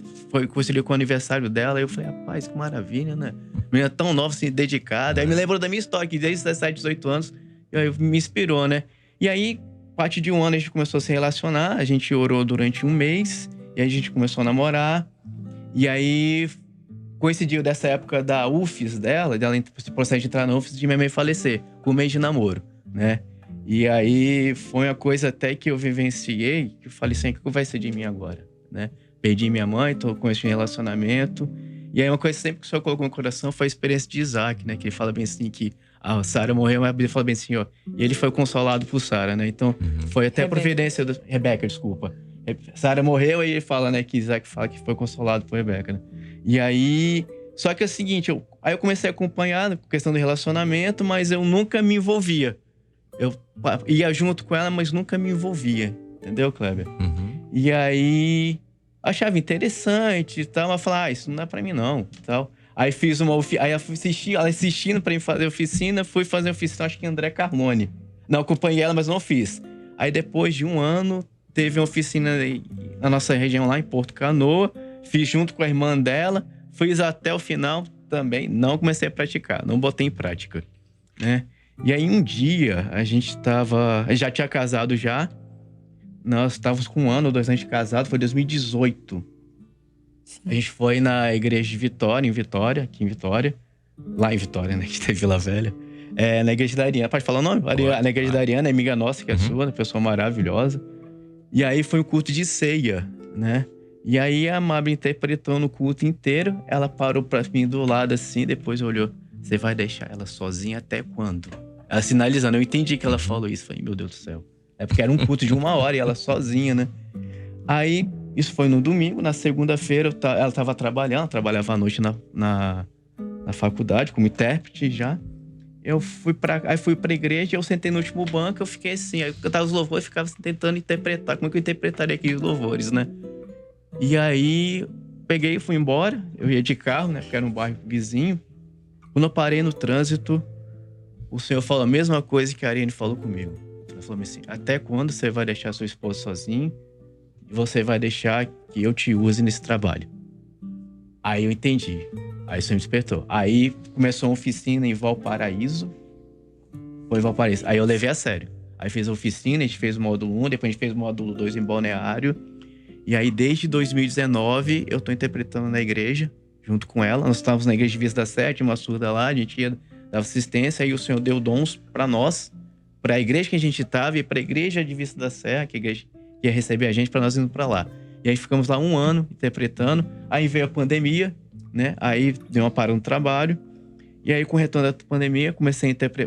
Speaker 4: coincidiu com o aniversário dela. Aí, eu falei, rapaz, que maravilha, né? Menina tão nova, assim, dedicada. Aí, me lembrou da minha história, que desde 17, 18 anos, aí me inspirou, né? E aí, a partir de um ano, a gente começou a se relacionar. A gente orou durante um mês. E aí, a gente começou a namorar. E aí, coincidiu dessa época da UFES dela esse processo de entrar na UFES, de minha mãe falecer, com um mês de namoro, né? E aí, foi uma coisa até que eu vivenciei, que eu falei assim, o que vai ser de mim agora, né? Perdi minha mãe, tô com esse relacionamento. E aí, uma coisa sempre que o Senhor colocou no coração foi a experiência de Isaac, né? Que ele fala bem assim, que a Sara morreu, mas ele fala bem assim, ó. E ele foi consolado por Sara, né? Então, foi até a providência do... Rebeca, desculpa. Sara morreu e ele fala, né? Que Isaac fala que foi consolado por Rebeca, né? E aí... Só que é o seguinte, aí eu comecei a acompanhar a questão do relacionamento, mas eu nunca me envolvia. Eu ia junto com ela, mas nunca me envolvia. Entendeu, Kleber? E aí... achava interessante e tal, mas falava, isso não dá pra mim não, tal. Aí fiz aí ela assistindo pra mim fazer oficina, fui fazer oficina, acho que André Carmone. Não, acompanhei ela, mas não fiz. Aí depois de um ano, teve uma oficina na nossa região lá em Porto Canoa, fiz junto com a irmã dela, fiz até o final também, não comecei a praticar, não botei em prática, né? E aí um dia, a gente já tinha casado já, nós estávamos com 1 ano ou 2 anos de casado, foi 2018. Sim. A gente foi na igreja de Vitória, aqui em Vitória. Lá em Vitória, né? Que tem Vila Velha. Na igreja da Ariana. Pode falar o nome? Na igreja da Ariana, é amiga nossa, que é sua, uma pessoa maravilhosa. E aí foi um culto de ceia, né? E aí a Amável interpretou no culto inteiro. Ela parou pra mim do lado assim, depois olhou. Você vai deixar ela sozinha até quando? Ela sinalizando. Eu entendi que ela falou isso. Falei, meu Deus do céu. É porque era um culto de 1 hora e ela sozinha, né? Aí, isso foi no domingo. Na segunda-feira, ela estava trabalhando. Ela trabalhava à noite na faculdade, como intérprete já. Aí fui pra igreja, eu sentei no último banco, eu fiquei assim. Aí eu cantava os louvores, ficava tentando interpretar. Como é que eu interpretaria aqueles louvores, né? E aí, peguei e fui embora. Eu ia de carro, né? Porque era um bairro vizinho. Quando eu parei no trânsito, o Senhor falou a mesma coisa que a Ariane falou comigo. Ela falou assim, até quando você vai deixar sua esposa sozinho e você vai deixar que eu te use nesse trabalho? Aí eu entendi. Aí o Senhor me despertou. Aí começou uma oficina em Valparaíso. Foi em Valparaíso. Aí eu levei a sério. Aí fez a oficina, a gente fez o módulo 1, depois a gente fez o módulo 2 em Balneário. E aí desde 2019 eu tô interpretando na igreja, junto com ela. Nós estávamos na igreja de Vista da Sete, uma surda lá, a gente ia dar assistência. Aí o Senhor deu dons para nós, para a igreja que a gente estava e para a igreja de Vista da Serra, que a igreja ia receber a gente para nós irmos para lá. E aí ficamos lá 1 ano interpretando. Aí veio a pandemia, né? Aí deu uma parada no trabalho. E aí com o retorno da pandemia,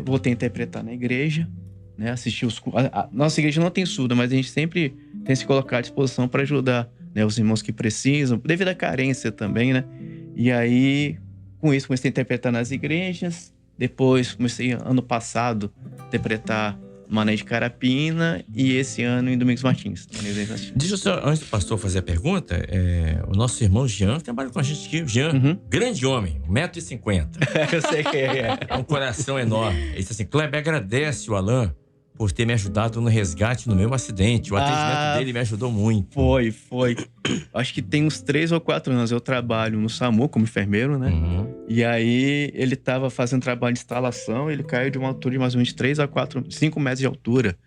Speaker 4: voltei a interpretar na igreja, né? Assistir os... Nossa igreja não tem surda, mas a gente sempre tem se colocado à disposição para ajudar né? Os irmãos que precisam, devido à carência também, né? E aí, com isso, comecei a interpretar nas igrejas. Depois, comecei, ano passado, a interpretar Mané de Carapina e esse ano em Domingos Martins.
Speaker 2: Deixa eu só, antes do pastor fazer a pergunta, o nosso irmão Jean trabalha com a gente aqui. Jean, grande homem, 1,50 m.
Speaker 4: Eu sei que é.
Speaker 2: É um coração enorme. Ele disse assim: Kleber, agradece o Alan por ter me ajudado no resgate no meu acidente. O atendimento dele me ajudou muito.
Speaker 4: Foi. Acho que tem uns 3 ou 4 anos eu trabalho no SAMU como enfermeiro, né? E aí ele tava fazendo trabalho de instalação, ele caiu de uma altura de mais ou menos 5 metros de altura.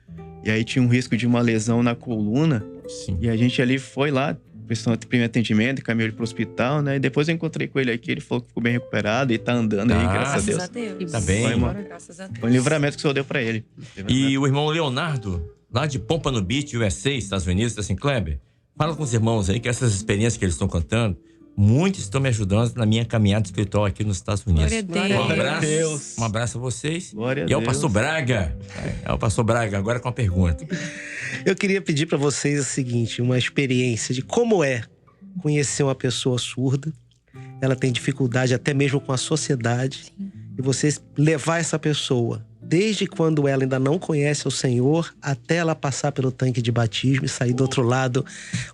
Speaker 4: E aí tinha um risco de uma lesão na coluna.
Speaker 2: Sim.
Speaker 4: E a gente ali foi lá, prestando o primeiro atendimento, encaminhou ele pro hospital, né? E depois eu encontrei com ele aqui, ele falou que ficou bem recuperado e tá andando aí, graças a Deus.
Speaker 2: Tá bem.
Speaker 5: Graças a Deus.
Speaker 4: Foi um livramento que o Senhor deu pra ele.
Speaker 2: E o irmão Leonardo, lá de Pompano Beach, USA, Estados Unidos, disse assim: Kleber, fala com os irmãos aí que essas experiências que eles estão contando, muitos estão me ajudando na minha caminhada espiritual aqui nos Estados Unidos.
Speaker 5: Glória a Deus.
Speaker 2: Um abraço a vocês.
Speaker 4: Glória a
Speaker 2: e ao
Speaker 4: Deus.
Speaker 2: pastor Braga. Ao pastor Braga, agora com a pergunta.
Speaker 3: Eu queria pedir para vocês o seguinte, uma experiência de como é conhecer uma pessoa surda. Ela tem dificuldade até mesmo com a sociedade. Sim. E vocês levar essa pessoa, desde quando ela ainda não conhece o Senhor, até ela passar pelo tanque de batismo e sair do outro lado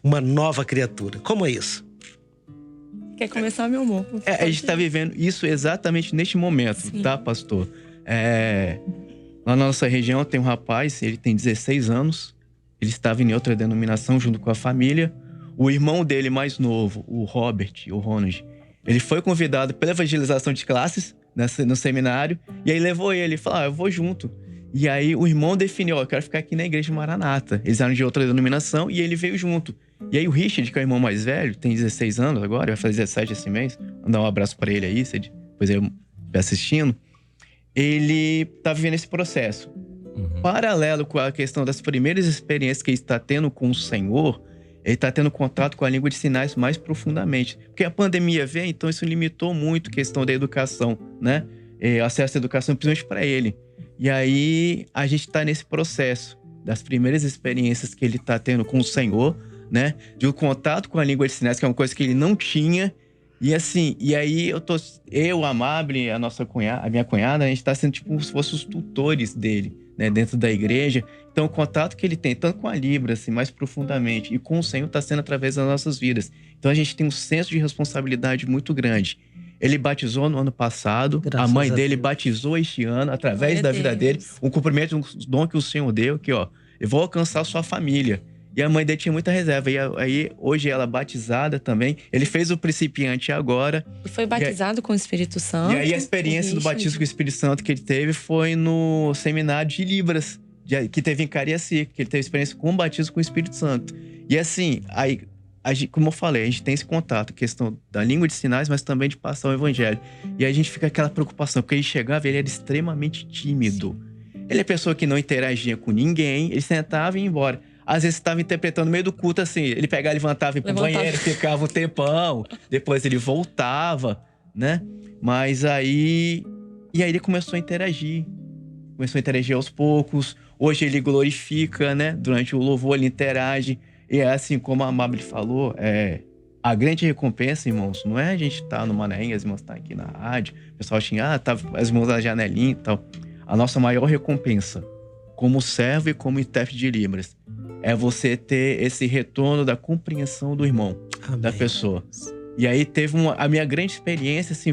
Speaker 3: uma nova criatura. Como é isso?
Speaker 5: Quer começar, meu amor?
Speaker 4: A gente tá vivendo isso exatamente neste momento, sim, tá, pastor? Lá na nossa região tem um rapaz, ele tem 16 anos. Ele estava em outra denominação junto com a família. O irmão dele mais novo, o Ronald, ele foi convidado pela evangelização de classes no seminário. E aí levou ele falou: eu vou junto. E aí o irmão definiu: eu quero ficar aqui na igreja Maranata. Eles eram de outra denominação e ele veio junto. E aí o Richard, que é o irmão mais velho, tem 16 anos agora, vai fazer 17 esse mês. Vou dar um abraço para ele aí, se depois ele estiver assistindo. Ele tá vivendo esse processo. Paralelo com a questão das primeiras experiências que ele está tendo com o Senhor, ele está tendo contato com a língua de sinais mais profundamente. Porque a pandemia veio, então isso limitou muito a questão da educação, né? Acesso à educação, principalmente para ele. E aí a gente está nesse processo das primeiras experiências que ele está tendo com o Senhor, né? De um contato com a língua de sinais, que é uma coisa que ele não tinha. E assim, e aí eu, a Amable, a minha cunhada, a gente tá sendo tipo como se fossem os tutores dele, né, dentro da igreja. Então o contato que ele tem, tanto com a Libra, assim, mais profundamente, e com o Senhor, tá sendo através das nossas vidas. Então a gente tem um senso de responsabilidade muito grande. Ele batizou no ano passado, a mãe dele batizou este ano, através da vida dele, um cumprimento, um dom que o Senhor deu, que ó, eu vou alcançar a sua família. E a mãe dele tinha muita reserva. E aí, hoje ela batizada também. Ele fez o principiante agora.
Speaker 5: E foi batizado com o Espírito Santo.
Speaker 4: E aí a experiência do batismo com o Espírito Santo que ele teve foi no seminário de Libras, que teve em Cariacica, que ele teve experiência com o batismo com o Espírito Santo. E assim, aí, como eu falei, a gente tem esse contato, questão da língua de sinais, mas também de passar o evangelho. E aí a gente fica aquela preocupação, porque ele chegava e ele era extremamente tímido. Ele é pessoa que não interagia com ninguém, ele sentava e ia embora. Às vezes estava interpretando no meio do culto, assim, ele pegava, levantava e ia pro banheiro, ficava um tempão, depois ele voltava, né? Mas aí... E aí ele começou a interagir aos poucos. Hoje ele glorifica, né? Durante o louvor ele interage. E é assim como a Amable falou, a grande recompensa, irmãos, não é a gente estar no Manaim, as irmãs estão aqui na rádio, o pessoal xinga, tá as irmãs na janelinha e tal. A nossa maior recompensa, como servo e como intérprete de Libras, é você ter esse retorno da compreensão do irmão, amém, da pessoa. E aí teve a minha grande experiência, assim,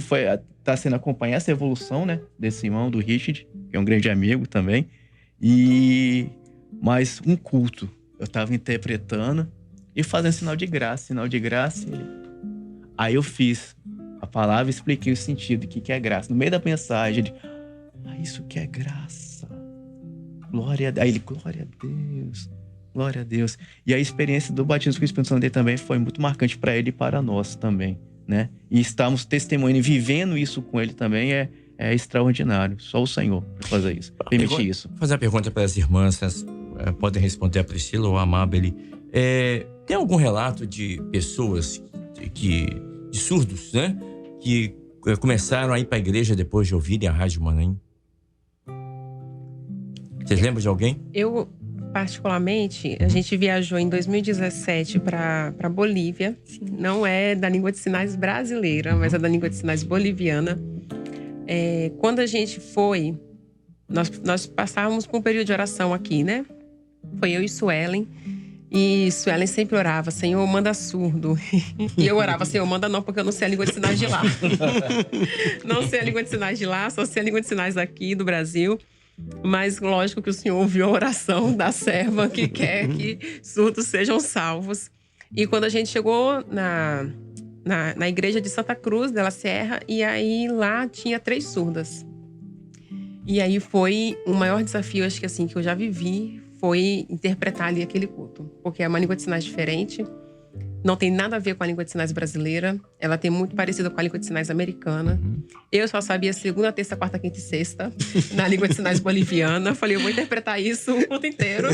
Speaker 4: tá sendo acompanhar essa evolução, né, desse irmão, do Richard, que é um grande amigo também. Mas um culto, eu tava interpretando e fazendo sinal de graça. Aí eu fiz a palavra e expliquei o sentido, o que é graça. No meio da mensagem, ele, isso que é graça. Glória a Deus. Aí ele, glória a Deus. Glória a Deus. E a experiência do batismo com o Espírito Santo dele também foi muito marcante para ele e para nós também, né? E estamos testemunhando e vivendo isso com ele também é extraordinário. Só o Senhor pode fazer isso, permitir isso.
Speaker 2: Vou fazer uma pergunta para as irmãs, podem responder a Priscila ou a Amable. Tem algum relato de pessoas de surdos, né? Que começaram a ir para a igreja depois de ouvirem a Rádio Manaim? Vocês lembram de alguém?
Speaker 6: particularmente, a gente viajou em 2017 para Bolívia. Não é da língua de sinais brasileira, mas é da língua de sinais boliviana. Quando a gente foi, nós passávamos por um período de oração aqui, né? Foi eu e Suelen. E Suelen sempre orava, Senhor, manda surdo. E eu orava, Senhor, manda não, porque eu não sei a língua de sinais de lá. Não sei a língua de sinais de lá, só sei a língua de sinais daqui, do Brasil. Mas lógico que o Senhor ouviu a oração da serva que quer que surdos sejam salvos. E quando a gente chegou na igreja de Santa Cruz de la Sierra, e aí lá tinha 3 surdas. E aí foi o maior desafio, acho que assim, que eu já vivi, foi interpretar ali aquele culto. Porque é uma língua de sinais diferente, não tem nada a ver com a língua de sinais brasileira, ela tem muito parecido com a língua de sinais americana. Eu só sabia segunda, terça, quarta, quinta e sexta, na língua de sinais boliviana. Falei, eu vou interpretar isso o culto inteiro.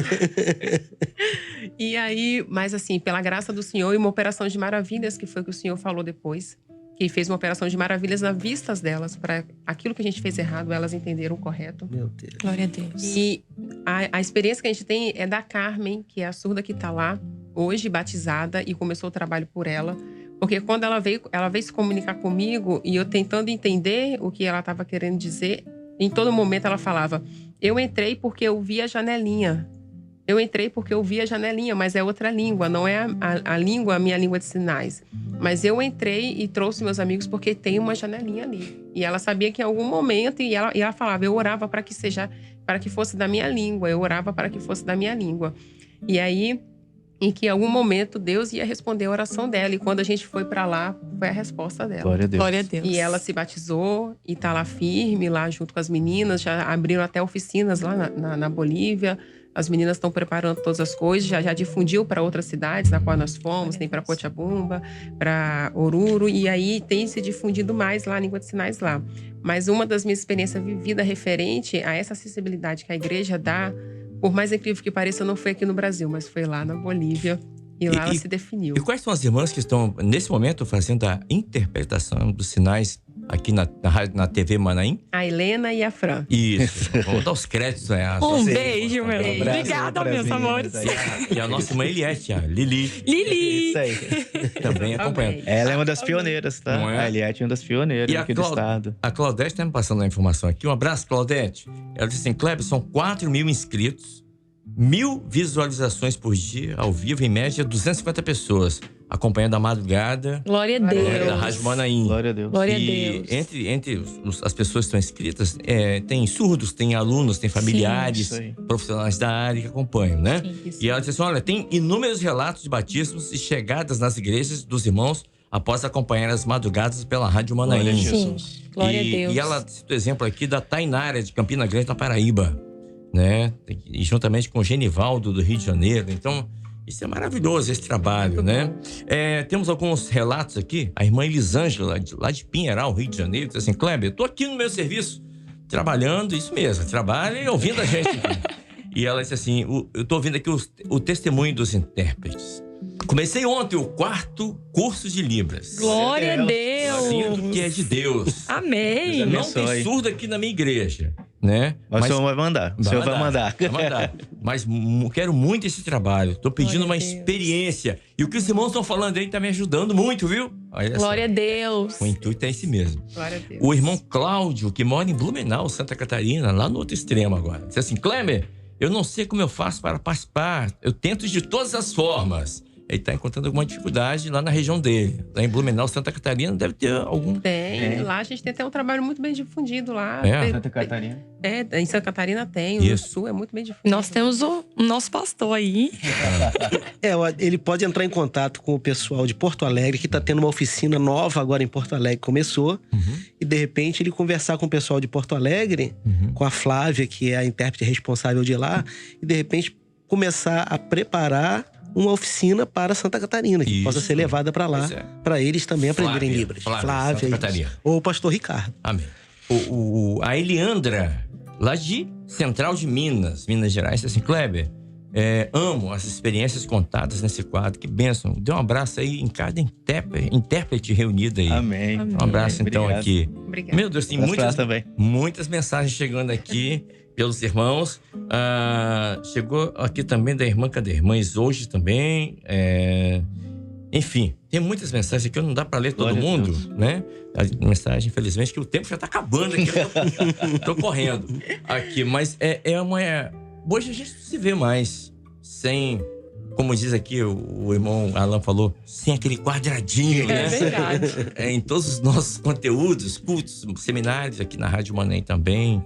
Speaker 6: E aí, mas assim, pela graça do Senhor e uma operação de maravilhas, que foi o que o Senhor falou depois, que fez uma operação de maravilhas na vistas delas, para aquilo que a gente fez errado, elas entenderam o correto.
Speaker 3: Meu Deus.
Speaker 5: Glória a Deus.
Speaker 6: E a experiência que a gente tem é da Carmen, que é a surda que está lá, hoje batizada, e começou o trabalho por ela. Porque quando ela veio se comunicar comigo, e eu tentando entender o que ela estava querendo dizer, em todo momento ela falava, eu entrei porque eu vi a janelinha. Eu entrei porque eu vi a janelinha, mas é outra língua, não é a língua, a minha língua de sinais. Mas eu entrei e trouxe meus amigos porque tem uma janelinha ali. E ela sabia que em algum momento, e ela falava, eu orava para que fosse da minha língua, eu orava para que fosse da minha língua. E aí, em que em algum momento Deus ia responder a oração dela. E quando a gente foi para lá, foi a resposta dela.
Speaker 4: Glória a Deus.
Speaker 5: Glória a Deus.
Speaker 6: E ela se batizou e tá lá firme, lá junto com as meninas. Já abriram até oficinas lá na Bolívia. As meninas estão preparando todas as coisas, já difundiu para outras cidades na qual nós fomos, tem para Cochabamba, para Oruro, e aí tem se difundido mais lá a língua de sinais lá. Mas uma das minhas experiências vividas referente a essa acessibilidade que a igreja dá, por mais incrível que pareça, não foi aqui no Brasil, mas foi lá na Bolívia. E lá ela se definiu.
Speaker 2: E quais são as irmãs que estão, nesse momento, fazendo a interpretação dos sinais aqui na TV Manaim?
Speaker 6: A Helena e a Fran.
Speaker 2: Isso. Vamos dar os créditos a
Speaker 5: Um beijo, meu.
Speaker 6: Beijo.
Speaker 5: Obrigada, meus amores.
Speaker 2: E a nossa irmã Eliette, a Lili,
Speaker 5: Lili!
Speaker 7: Isso aí.
Speaker 2: também acompanhando.
Speaker 7: Ela é uma das pioneiras, tá?
Speaker 2: Não é?
Speaker 7: A Eliette é uma das pioneiras
Speaker 2: E
Speaker 7: aqui do estado.
Speaker 2: A Claudete está me passando a informação aqui. Um abraço, Claudete. Ela disse assim, Kleber, são 4.000 inscritos, 1.000 visualizações por dia, ao vivo, em média, 250 pessoas, acompanhando a madrugada
Speaker 5: Glória a Deus.
Speaker 2: da Rádio Manaim.
Speaker 7: Glória a Deus.
Speaker 5: Glória a
Speaker 2: E
Speaker 5: Deus.
Speaker 2: entre as pessoas que estão inscritas, tem surdos, tem alunos, tem familiares,
Speaker 7: isso aí.
Speaker 2: profissionais da área que acompanham, né?
Speaker 6: Isso.
Speaker 2: E ela disse assim, olha, tem inúmeros relatos de batismos e chegadas nas igrejas dos irmãos após acompanhar as madrugadas pela Rádio Manaim.
Speaker 7: Glória a
Speaker 5: Sim.
Speaker 7: Jesus.
Speaker 5: Glória a Deus.
Speaker 2: E ela cita o exemplo aqui da Tainara, de Campina Grande, na Paraíba, né? E juntamente com o Genivaldo, do Rio de Janeiro. Então, isso é maravilhoso, esse trabalho, né? Temos alguns relatos aqui. A irmã Elisângela, lá de Pinheiral, Rio de Janeiro, diz assim, Kleber, eu tô aqui no meu serviço, trabalhando, isso mesmo, trabalha e ouvindo a gente. E ela disse assim, eu tô ouvindo aqui o testemunho dos intérpretes. Comecei ontem o 4º curso de Libras.
Speaker 5: Glória a
Speaker 2: Sinto
Speaker 5: Deus.
Speaker 2: que é de Deus.
Speaker 5: Amém.
Speaker 2: Não
Speaker 7: abençoe.
Speaker 2: tem surdo aqui na minha igreja, né?
Speaker 7: Mas o senhor vai mandar. O senhor vai mandar.
Speaker 2: Vai mandar. Mas quero muito esse trabalho. Tô pedindo
Speaker 5: Glória
Speaker 2: uma
Speaker 5: a Deus.
Speaker 2: experiência. E o que os irmãos estão falando aí tá me ajudando muito, viu? Olha só.
Speaker 5: Glória a Deus.
Speaker 2: O intuito é esse mesmo.
Speaker 6: Glória a Deus.
Speaker 2: O irmão Cláudio, que mora em Blumenau, Santa Catarina, lá no outro extremo agora. Diz assim, Kleber, eu não sei como eu faço para participar. Eu tento de todas as formas. Ele está encontrando alguma dificuldade lá na região dele. Lá em Blumenau, Santa Catarina, deve ter algum...
Speaker 6: Tem. Lá a gente tem até um trabalho muito bem difundido lá.
Speaker 2: É?
Speaker 7: Santa Catarina.
Speaker 6: Em Santa Catarina tem, no
Speaker 2: Isso.
Speaker 6: Sul é muito bem difundido.
Speaker 5: Nós temos o nosso pastor aí.
Speaker 3: Ele pode entrar em contato com o pessoal de Porto Alegre, que está tendo uma oficina nova agora em Porto Alegre, começou. E de repente ele conversar com o pessoal de Porto Alegre, com a Flávia, que é a intérprete responsável de lá, e de repente começar a preparar uma oficina para Santa Catarina, que
Speaker 2: Isso.
Speaker 3: possa ser levada para lá,
Speaker 2: Pois é.
Speaker 3: para eles também aprenderem
Speaker 2: Flávia,
Speaker 3: Libras.
Speaker 2: Flávia, Santa
Speaker 3: isso.
Speaker 2: Catarina.
Speaker 3: Ou o pastor Ricardo.
Speaker 2: Amém. A Eliandra, lá de Central de Minas Gerais, disse assim, Kleber, amo as experiências contadas nesse quadro, que bênção. Dê um abraço aí em cada intérprete reunido aí.
Speaker 7: Amém.
Speaker 2: Um abraço então
Speaker 7: Obrigado.
Speaker 2: aqui.
Speaker 6: Obrigada.
Speaker 2: Meu Deus, tem
Speaker 7: Abraço pra ela
Speaker 2: muitas
Speaker 7: também.
Speaker 2: mensagens chegando aqui. pelos irmãos. Chegou aqui também da irmã Cadê Irmãs hoje também. Enfim, tem muitas mensagens aqui, não dá para ler todo mundo, né? A mensagem, infelizmente, que o tempo já tá acabando aqui. Tô correndo aqui, mas hoje a gente se vê mais sem, como diz aqui o irmão Alan falou, sem aquele quadradinho, né?
Speaker 5: É verdade.
Speaker 2: Em todos os nossos conteúdos, cultos, seminários aqui na Rádio Manaim também.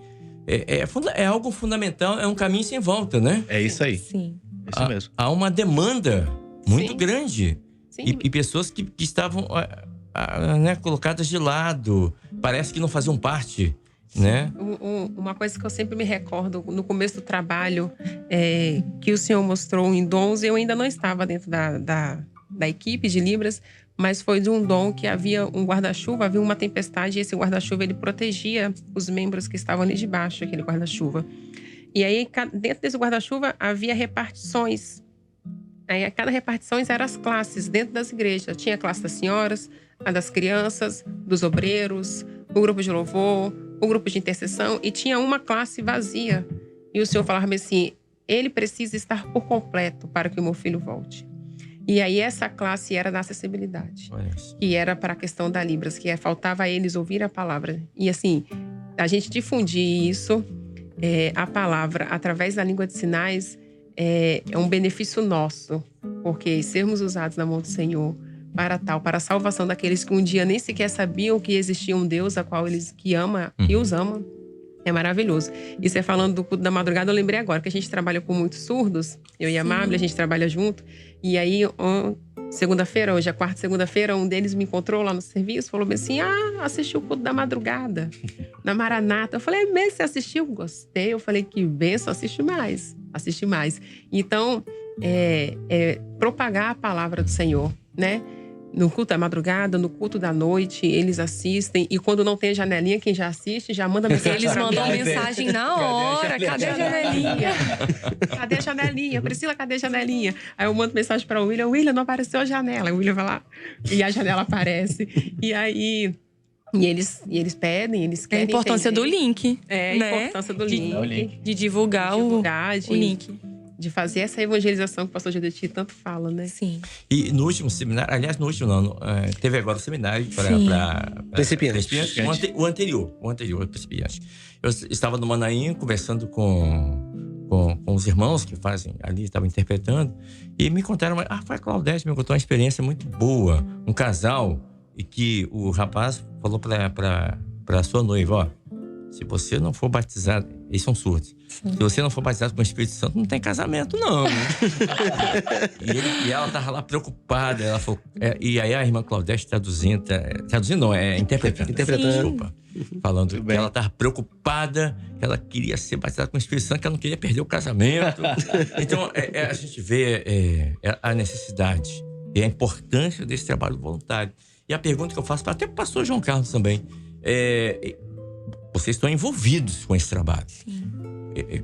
Speaker 2: É algo fundamental, é um caminho sem volta, né?
Speaker 7: É isso aí.
Speaker 5: Sim.
Speaker 7: Isso mesmo.
Speaker 2: Há uma demanda muito grande.
Speaker 6: Sim.
Speaker 2: E pessoas que estavam né, colocadas de lado. Parece que não faziam parte, né?
Speaker 6: Uma coisa que eu sempre me recordo, no começo do trabalho, que o Senhor mostrou em dons, eu ainda não estava dentro da equipe de Libras, mas foi de um dom que havia um guarda-chuva, havia uma tempestade, e esse guarda-chuva, ele protegia os membros que estavam ali debaixo, aquele guarda-chuva. E aí, dentro desse guarda-chuva, havia repartições. Aí, a cada repartição eram as classes dentro das igrejas. Tinha a classe das senhoras, a das crianças, dos obreiros, o grupo de louvor, o grupo de intercessão, e tinha uma classe vazia. E o Senhor falava assim, ele precisa estar por completo para que o meu filho volte. E aí essa classe era da acessibilidade, que era para a questão da Libras, que faltava a eles ouvir a palavra. E assim, a gente difundir isso, a palavra, através da língua de sinais, é um benefício nosso, porque sermos usados na mão do Senhor para a salvação daqueles que um dia nem sequer sabiam que existia um Deus a qual eles que ama e os ama, é maravilhoso. E você falando do culto da madrugada, eu lembrei agora que a gente trabalha com muitos surdos, eu e a Amável, a gente trabalha junto, e aí segunda-feira, hoje é quarta segunda-feira, um deles me encontrou lá no serviço, falou assim, assistiu o culto da madrugada, na Maranata. Eu falei, mesmo, você assistiu? Gostei. Eu falei, que benção, assiste mais. Então, propagar a palavra do Senhor, né? No culto da madrugada, no culto da noite, eles assistem. E quando não tem a janelinha, quem já assiste já manda mensagem.
Speaker 5: Eles mandam mensagem na hora. Cadê a janelinha?
Speaker 6: Cadê a janelinha? Priscila, cadê a janelinha? Aí eu mando mensagem para o William. William, não apareceu a janela. Aí o William vai lá e a janela aparece. E aí... E eles pedem, eles querem.
Speaker 5: A importância do link.
Speaker 6: A importância do link.
Speaker 5: De divulgar o link.
Speaker 6: De fazer essa evangelização que o pastor Gedeti tanto fala, né?
Speaker 5: Sim.
Speaker 2: E no último seminário, aliás, no último não, teve agora o seminário para
Speaker 3: principiantes.
Speaker 2: O anterior, principiante. Eu estava no Manaim conversando com os irmãos que fazem ali, estavam interpretando, e me contaram, foi a Claudete, me contou uma experiência muito boa, um casal, e que o rapaz falou para sua noiva, ó, se você não for batizado, eles são surdos, se você não for batizado com o Espírito Santo, não tem casamento, não. e ela tava lá preocupada, ela falou, e aí a irmã Claudete traduzindo não, interpretando. Desculpa. Falando que ela estava preocupada, que ela queria ser batizada com o Espírito Santo, que ela não queria perder o casamento. Então, a gente vê a necessidade e a importância desse trabalho voluntário. E a pergunta que eu faço até para o pastor João Carlos também, vocês estão envolvidos com esse trabalho.
Speaker 5: Sim.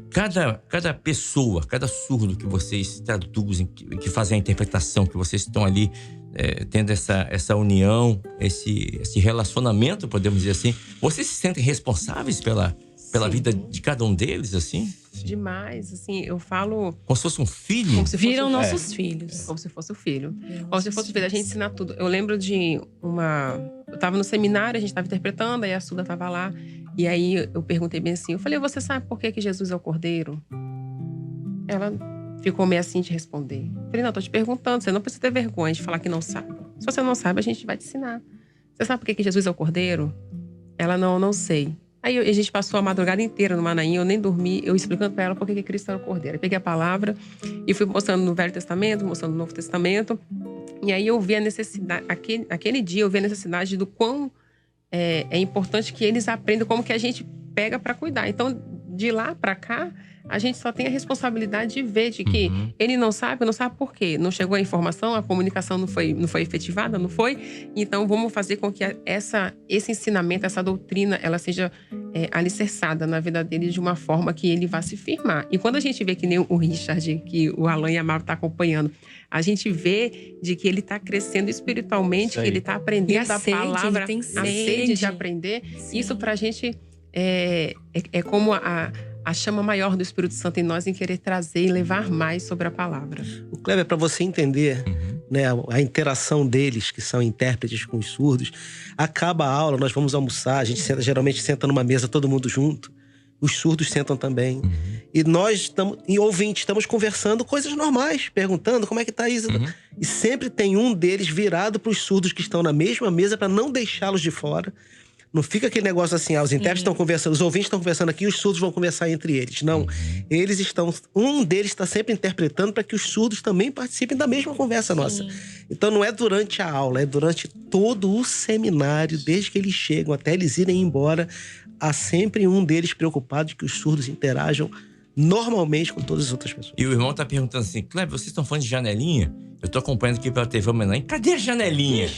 Speaker 2: Cada pessoa, cada surdo que vocês traduzem, que fazem a interpretação, que vocês estão ali tendo essa união, esse relacionamento, podemos dizer assim, vocês se sentem responsáveis pela vida de cada um deles, assim?
Speaker 6: Demais, assim, eu falo...
Speaker 2: Como se fosse um filho?
Speaker 5: Viram nossos filhos.
Speaker 6: Como se fosse o filho. Como se fosse o filho, a gente ensina tudo. Eu lembro de eu tava no seminário, a gente tava interpretando, aí a Suda tava lá, e aí eu perguntei bem assim, eu falei, você sabe por que Jesus é o Cordeiro? Ela ficou meio assim de responder. Eu falei, não, tô te perguntando, você não precisa ter vergonha de falar que não sabe. Se você não sabe, a gente vai te ensinar. Você sabe por que Jesus é o Cordeiro? Ela, não sei. Aí a gente passou a madrugada inteira no Manaim, eu nem dormi, eu explicando para ela por que Cristo era o Cordeiro. Eu peguei a palavra e fui mostrando no Velho Testamento, mostrando no Novo Testamento. E aí eu vi a necessidade, aquele dia eu vi a necessidade do quão é importante que eles aprendam como que a gente pega para cuidar. Então, de lá para cá, a gente só tem a responsabilidade de ver de que ele não sabe por quê. Não chegou a informação, a comunicação não foi efetivada, não foi. Então, vamos fazer com que esse ensinamento, essa doutrina, ela seja alicerçada na vida dele de uma forma que ele vá se firmar. E quando a gente vê que nem o Richard, que o Alan e a Mauro estão acompanhando, a gente vê de que ele está crescendo espiritualmente, que ele está aprendendo a palavra, a sede de aprender. Sim. Isso pra gente é como a chama maior do Espírito Santo em nós, em querer trazer e levar mais sobre a palavra.
Speaker 3: O Kleber, para você entender, né, a interação deles, que são intérpretes com os surdos, acaba a aula, nós vamos almoçar, a gente geralmente senta numa mesa todo mundo junto, os surdos sentam também, e nós estamos conversando coisas normais, perguntando como é que tá isso. E sempre tem um deles virado para os surdos que estão na mesma mesa para não deixá-los de fora. Não fica aquele negócio assim, os intérpretes estão conversando, os ouvintes estão conversando aqui, os surdos vão conversar entre eles. Não, eles estão... Um deles está sempre interpretando para que os surdos também participem da mesma conversa nossa. Então não é durante a aula, é durante todo o seminário, desde que eles chegam até eles irem embora, há sempre um deles preocupado de que os surdos interajam normalmente com todas as outras pessoas.
Speaker 2: E o irmão tá perguntando assim, Kleber, vocês estão falando de janelinha? Eu tô acompanhando aqui pela TV Manaim. Cadê a janelinha?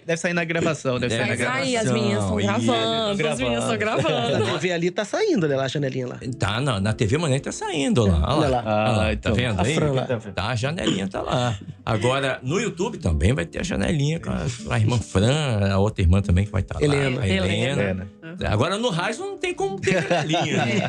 Speaker 7: Deve sair na gravação. Deve sair na
Speaker 5: Mas
Speaker 7: gravação.
Speaker 5: aí, as meninas estão gravando, as meninas estão
Speaker 3: A
Speaker 5: gravando.
Speaker 3: TV ali tá saindo, olha lá a janelinha lá.
Speaker 2: Tá, na TV Manaim tá saindo lá. Olha lá.
Speaker 3: Olha lá.
Speaker 2: Tá vendo
Speaker 3: A
Speaker 2: aí?
Speaker 3: Fran lá.
Speaker 2: Tá, a janelinha tá lá. Agora, no YouTube também vai ter a janelinha com a irmã Fran, a outra irmã também que vai estar lá.
Speaker 3: Helena.
Speaker 2: A Helena. Agora, no rádio não tem como ter janelinha. Né?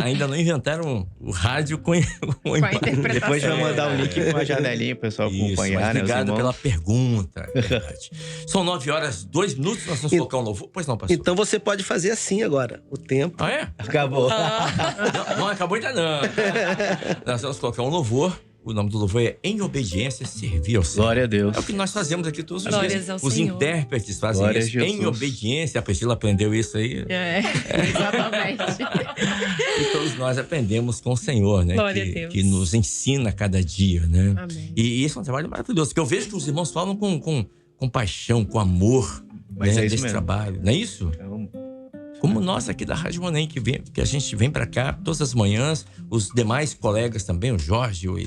Speaker 2: Ainda não inventaram o rádio com
Speaker 6: interpretação.
Speaker 7: Depois vai mandar o link com a janelinha pro pessoal acompanhar,
Speaker 2: mas
Speaker 7: né?
Speaker 2: obrigado pela pergunta. É verdade. São 9h02, nós vamos colocar um louvor. Pois não, pastor.
Speaker 3: Então você pode fazer assim agora, o tempo.
Speaker 2: Ah, é?
Speaker 7: Acabou.
Speaker 2: Não acabou ainda não. Nós vamos colocar um louvor. O nome do louvor é Em Obediência, Servir ao Senhor.
Speaker 7: Glória a Deus.
Speaker 2: É o que nós fazemos aqui todos os
Speaker 5: Glórias
Speaker 2: dias.
Speaker 5: ao
Speaker 2: Os
Speaker 5: Senhor.
Speaker 2: intérpretes fazem
Speaker 7: Glória a
Speaker 2: isso.
Speaker 7: Jesus.
Speaker 2: Em obediência. A Priscila aprendeu isso aí.
Speaker 6: Exatamente.
Speaker 2: E todos nós aprendemos com o Senhor, né?
Speaker 5: Glória a Deus.
Speaker 2: Que nos ensina a cada dia, né?
Speaker 6: Amém.
Speaker 2: E esse é um trabalho maravilhoso. Que eu vejo que os irmãos falam com paixão, com amor.
Speaker 7: Mas
Speaker 2: né,
Speaker 7: é isso
Speaker 2: desse
Speaker 7: mesmo.
Speaker 2: trabalho. Não é isso?
Speaker 7: Então,
Speaker 2: Como nós aqui da Rádio Manaim, que a gente vem pra cá todas as manhãs, os demais colegas também, o Jorge, o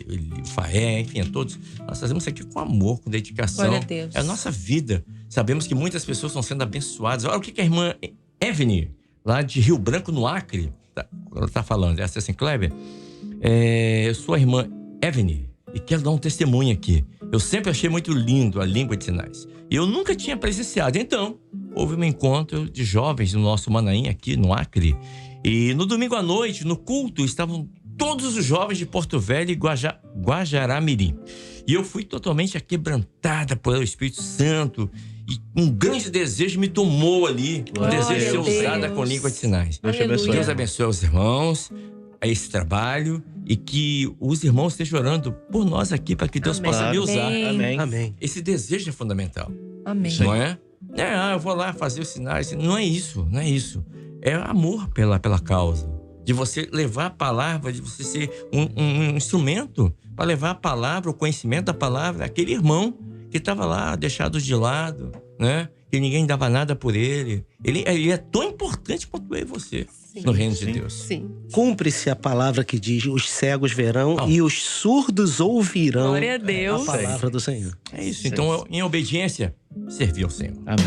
Speaker 2: Faé, enfim, todos, nós fazemos isso aqui com amor, com dedicação.
Speaker 5: Glória a Deus.
Speaker 2: É a nossa vida. Sabemos que muitas pessoas estão sendo abençoadas. Olha o que a irmã Evne, lá de Rio Branco, no Acre, ela tá falando. Essa é assim, Kleber, eu sou a irmã Evne e quero dar um testemunho aqui. Eu sempre achei muito lindo a língua de sinais. E eu nunca tinha presenciado. Então, houve um encontro de jovens no nosso Manaim, aqui no Acre. E no domingo à noite, no culto, estavam todos os jovens de Porto Velho e Guajará-Mirim. E eu fui totalmente aquebrantada pelo Espírito Santo. E um grande desejo me tomou ali. O
Speaker 7: Glória
Speaker 2: desejo de ser
Speaker 7: a Deus.
Speaker 2: usada com língua de sinais.
Speaker 7: Deus te abençoe.
Speaker 2: Deus abençoe os irmãos a esse trabalho e que os irmãos estejam orando por nós aqui para que Deus
Speaker 6: Amém.
Speaker 2: possa me usar.
Speaker 7: Amém.
Speaker 3: Amém.
Speaker 2: Esse desejo é fundamental,
Speaker 5: Amém.
Speaker 2: não é? Eu vou lá fazer os sinais. Não é isso, não é isso. É amor pela causa. De você levar a palavra, de você ser um instrumento para levar a palavra, o conhecimento da palavra, àquele irmão que estava lá deixado de lado, né? Que ninguém dava nada por ele. Ele é tão importante quanto eu e você.
Speaker 6: Sim.
Speaker 2: No reino de
Speaker 7: Sim.
Speaker 2: Deus.
Speaker 6: Sim.
Speaker 3: Cumpre-se a palavra que diz: os cegos verão e os surdos ouvirão
Speaker 5: Glória a Deus.
Speaker 3: a palavra do Senhor.
Speaker 2: É isso. Então, em obediência, servir ao Senhor.
Speaker 7: Amém.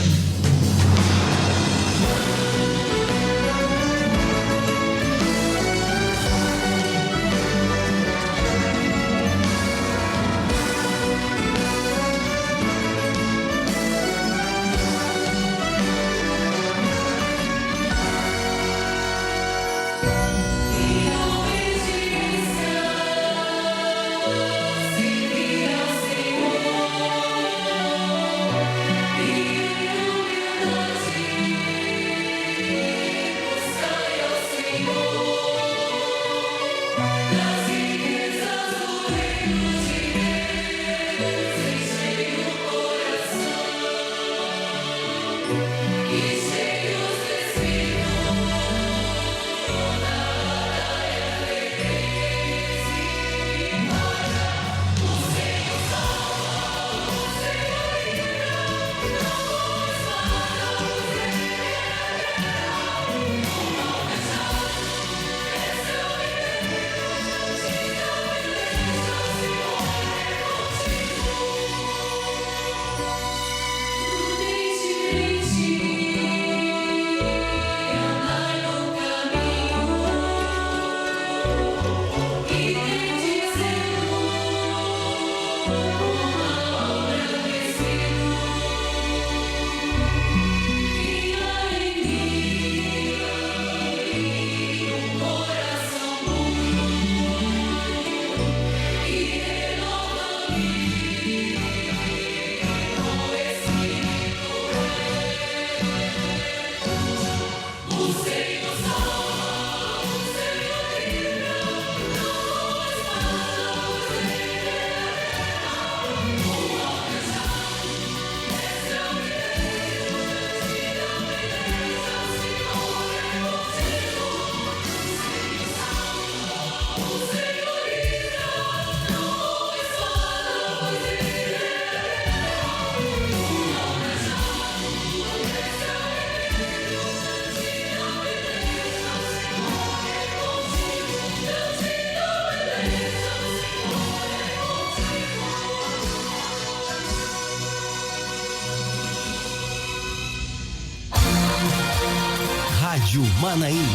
Speaker 8: Rádio Manaim.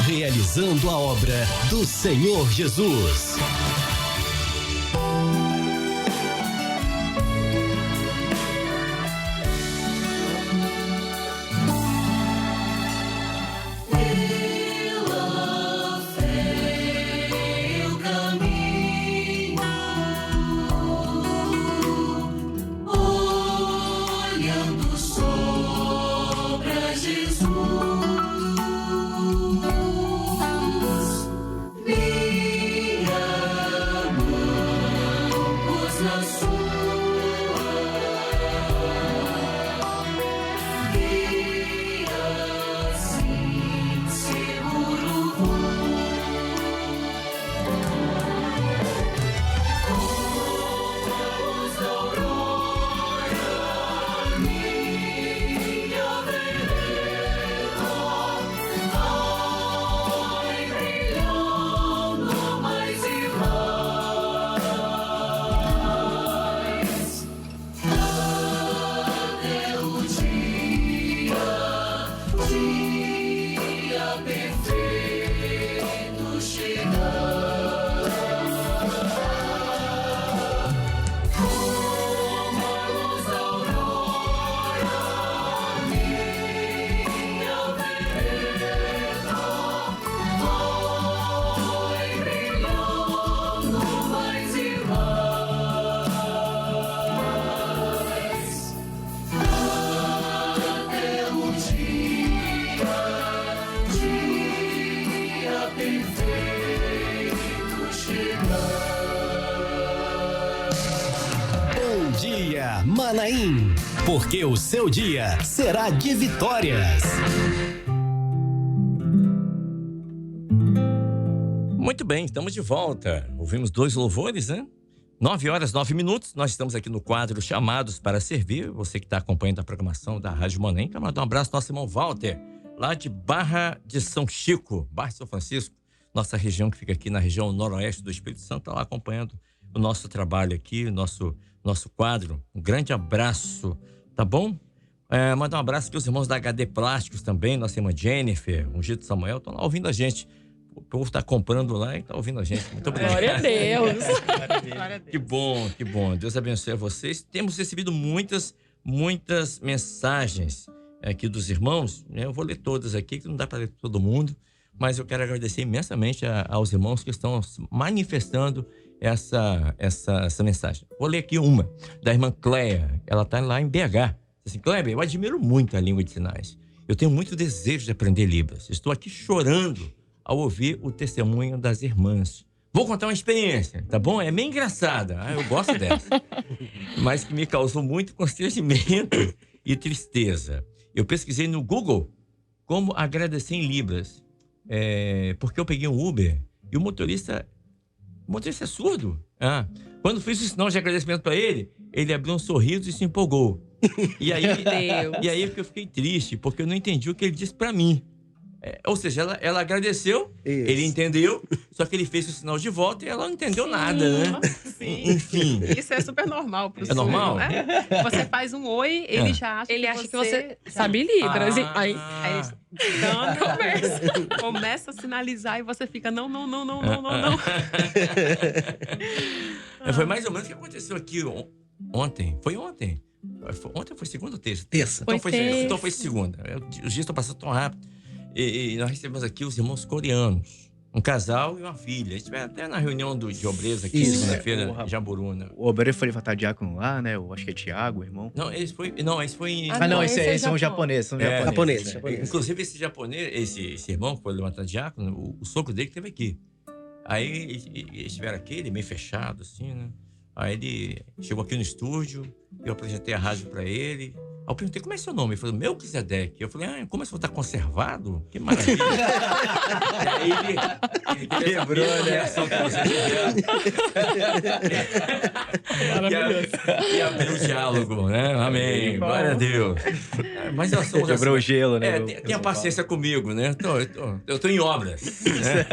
Speaker 8: Realizando a obra do Senhor Jesus. Manaim, porque o seu dia será de vitórias.
Speaker 2: Muito bem, estamos de volta. Ouvimos 2 louvores, né? 9h09. Nós estamos aqui no quadro Chamados para Servir. Você que está acompanhando a programação da Rádio Manaim, quero mandar um abraço ao nosso irmão Walter, lá de Barra de São Chico, Barra de São Francisco, nossa região que fica aqui na região noroeste do Espírito Santo, está lá acompanhando o nosso trabalho aqui, o nosso quadro. Um grande abraço, tá bom? Mandar um abraço aqui aos irmãos da HD Plásticos também, nossa irmã Jennifer, Ungido Samuel, estão lá ouvindo a gente. O povo está comprando lá e está ouvindo a gente. Muito obrigado.
Speaker 5: Glória a Deus.
Speaker 2: Que bom, que bom. Deus abençoe a vocês. Temos recebido muitas mensagens aqui dos irmãos. Eu vou ler todas aqui, que não dá para ler todo mundo, mas eu quero agradecer imensamente aos irmãos que estão manifestando essa mensagem. Vou ler aqui uma, da irmã Cléia. Ela está lá em BH. Assim, Kleber, eu admiro muito a língua de sinais. Eu tenho muito desejo de aprender Libras. Estou aqui chorando ao ouvir o testemunho das irmãs. Vou contar uma experiência, tá bom? É meio engraçada, eu gosto dessa. Mas que me causou muito constrangimento e tristeza. Eu pesquisei no Google como agradecer em Libras. Porque eu peguei um Uber e o motorista é surdo. Quando fiz o sinal de agradecimento para ele, ele abriu um sorriso e se empolgou. E aí eu fiquei triste, porque eu não entendi o que ele disse para mim. Ou seja, ela agradeceu, isso. Ele entendeu, só que ele fez o sinal de volta e ela não entendeu nada, né?
Speaker 6: Sim.
Speaker 2: Enfim.
Speaker 6: Isso é super normal pro
Speaker 2: É normal?
Speaker 6: Né? Você faz um oi, ele já acha
Speaker 5: que você sabe Libras. Aí
Speaker 6: começa a sinalizar e você fica não.
Speaker 2: Foi mais ou menos o que aconteceu aqui ontem. Foi ontem? Ontem foi segunda ou terça?
Speaker 3: Terça.
Speaker 2: Então foi segunda. Os dias estão passando tão rápido. E nós recebemos aqui os irmãos coreanos. Um casal e uma filha. A gente vai até na reunião de obreiros aqui, segunda-feira, em Jaboruna.
Speaker 7: O obreiro foi levantar diácono lá, né? Eu acho que é Tiago, irmão.
Speaker 2: Não, esse foi em...
Speaker 7: Esses são japoneses.
Speaker 3: Japoneses.
Speaker 2: Inclusive, esse japonês, esse irmão que foi levantar diácono, o sogro dele esteve aqui. Aí eles estiveram aqui, ele meio fechado, assim, né? Aí ele chegou aqui no estúdio, eu apresentei a rádio pra ele. Aí eu perguntei, como é seu nome? Ele falou, Melquisedeque. Eu falei, como é que você está conservado? Que maravilha. E aí ele quebrou, né? E abriu o diálogo, né? Amém. Glória a Deus. Mas nós somos
Speaker 7: quebrou o gelo, né?
Speaker 2: Tenha paciência comigo, né? Eu tô em obras. Né?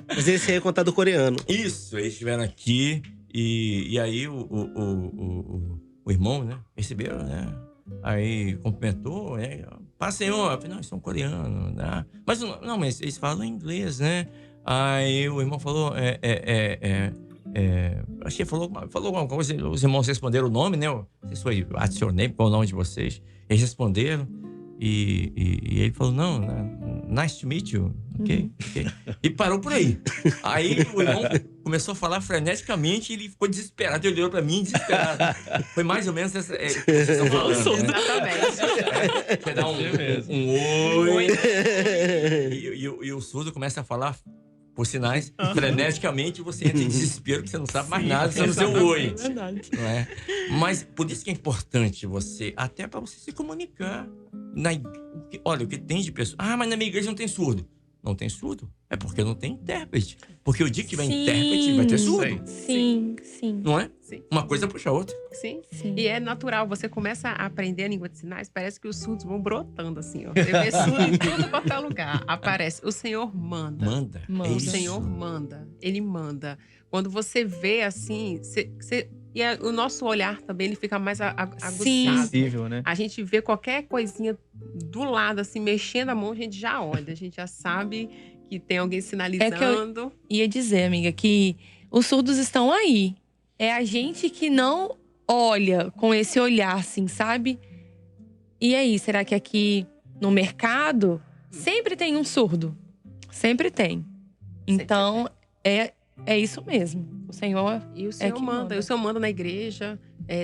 Speaker 3: Mas esse aí é contado coreano.
Speaker 2: Isso, eles estiveram aqui e aí o irmão, né? Receberam, né? Aí cumprimentou, né? Fala, Senhor. Eu falei, não, eles são coreanos, né? Mas eles falam inglês, né? Aí o irmão falou, acho que falou alguma coisa, os irmãos responderam o nome, né? Não sei se foi what's your name, qual é o nome de vocês. Eles responderam e ele falou, não, nice to meet you, ok. E parou por aí. Aí o irmão começou a falar freneticamente e ele ficou desesperado, ele olhou pra mim desesperado. Foi mais ou menos essa... que vocês estão falando, né?
Speaker 6: Exatamente.
Speaker 2: Vai dar um oi. E o surdo começa a falar por sinais, freneticamente, você entra em desespero, que você não sabe mais nada, você não seu oi.
Speaker 5: Verdade.
Speaker 2: Não é? Mas por isso que é importante você, até para você se comunicar. Olha, o que tem de pessoas... mas na minha igreja não tem surdo. Não tem surdo? É porque não tem intérprete. Porque o dia que vai intérprete, vai ter surdo.
Speaker 5: Sim.
Speaker 2: Não é?
Speaker 6: Sim.
Speaker 2: Uma coisa puxa a outra.
Speaker 6: Sim. E é natural, você começa a aprender a língua de sinais, parece que os surdos vão brotando assim, ó. Você vê surdo em todo qualquer lugar. Aparece. O Senhor manda.
Speaker 2: Manda.
Speaker 5: Manda.
Speaker 6: O
Speaker 2: Isso.
Speaker 6: Senhor manda. Ele manda. Quando você vê assim, o nosso olhar também, ele fica mais aguçado.
Speaker 7: Sensível, né?
Speaker 6: A gente vê qualquer coisinha do lado, assim, mexendo a mão, a gente já olha. A gente já sabe que tem alguém sinalizando.
Speaker 5: Ia dizer, amiga, que os surdos estão aí. É a gente que não olha com esse olhar, assim, sabe? E aí, será que aqui no mercado sempre tem um surdo? Sempre tem. Então, é isso mesmo. O Senhor
Speaker 6: E o Senhor
Speaker 5: que
Speaker 6: manda.
Speaker 5: manda.
Speaker 6: E o Senhor manda na igreja.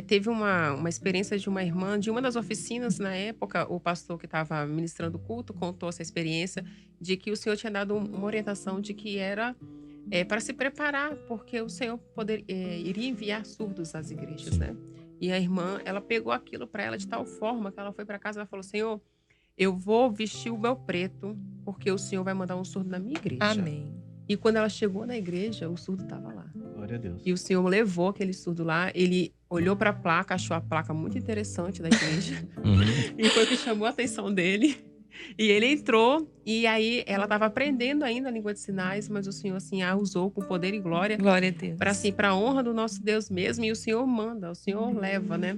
Speaker 6: Teve uma experiência de uma irmã, de uma das oficinas na época, o pastor que estava ministrando o culto contou essa experiência de que o Senhor tinha dado uma orientação de que era para se preparar, porque o Senhor iria enviar surdos às igrejas, né? E a irmã, ela pegou aquilo para ela de tal forma que ela foi para casa e falou, Senhor, eu vou vestir o meu preto, porque o Senhor vai mandar um surdo na minha igreja.
Speaker 5: Amém.
Speaker 6: E quando ela chegou na igreja, o surdo estava lá.
Speaker 7: Glória a Deus.
Speaker 6: E o Senhor levou aquele surdo lá, ele olhou para a placa, achou a placa muito interessante da igreja. E foi o que chamou a atenção dele. E ele entrou, e aí ela estava aprendendo ainda a língua de sinais, mas o Senhor, assim, a usou com poder e glória.
Speaker 5: Glória a Deus.
Speaker 6: Para a honra do nosso Deus mesmo. E o Senhor manda, o Senhor leva, né?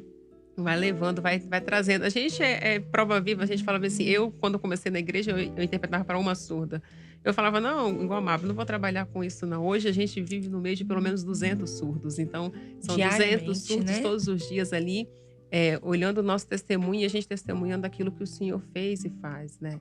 Speaker 6: Vai levando, vai trazendo. A gente é prova viva, a gente fala assim, eu, quando comecei na igreja, eu interpretava para uma surda. Eu falava, não, igual a Mab, não vou trabalhar com isso, não. Hoje a gente vive no meio de pelo menos 200 surdos. Então, são 200 surdos, né? Todos os dias ali, olhando o nosso testemunho e a gente testemunhando aquilo que o Senhor fez e faz, né?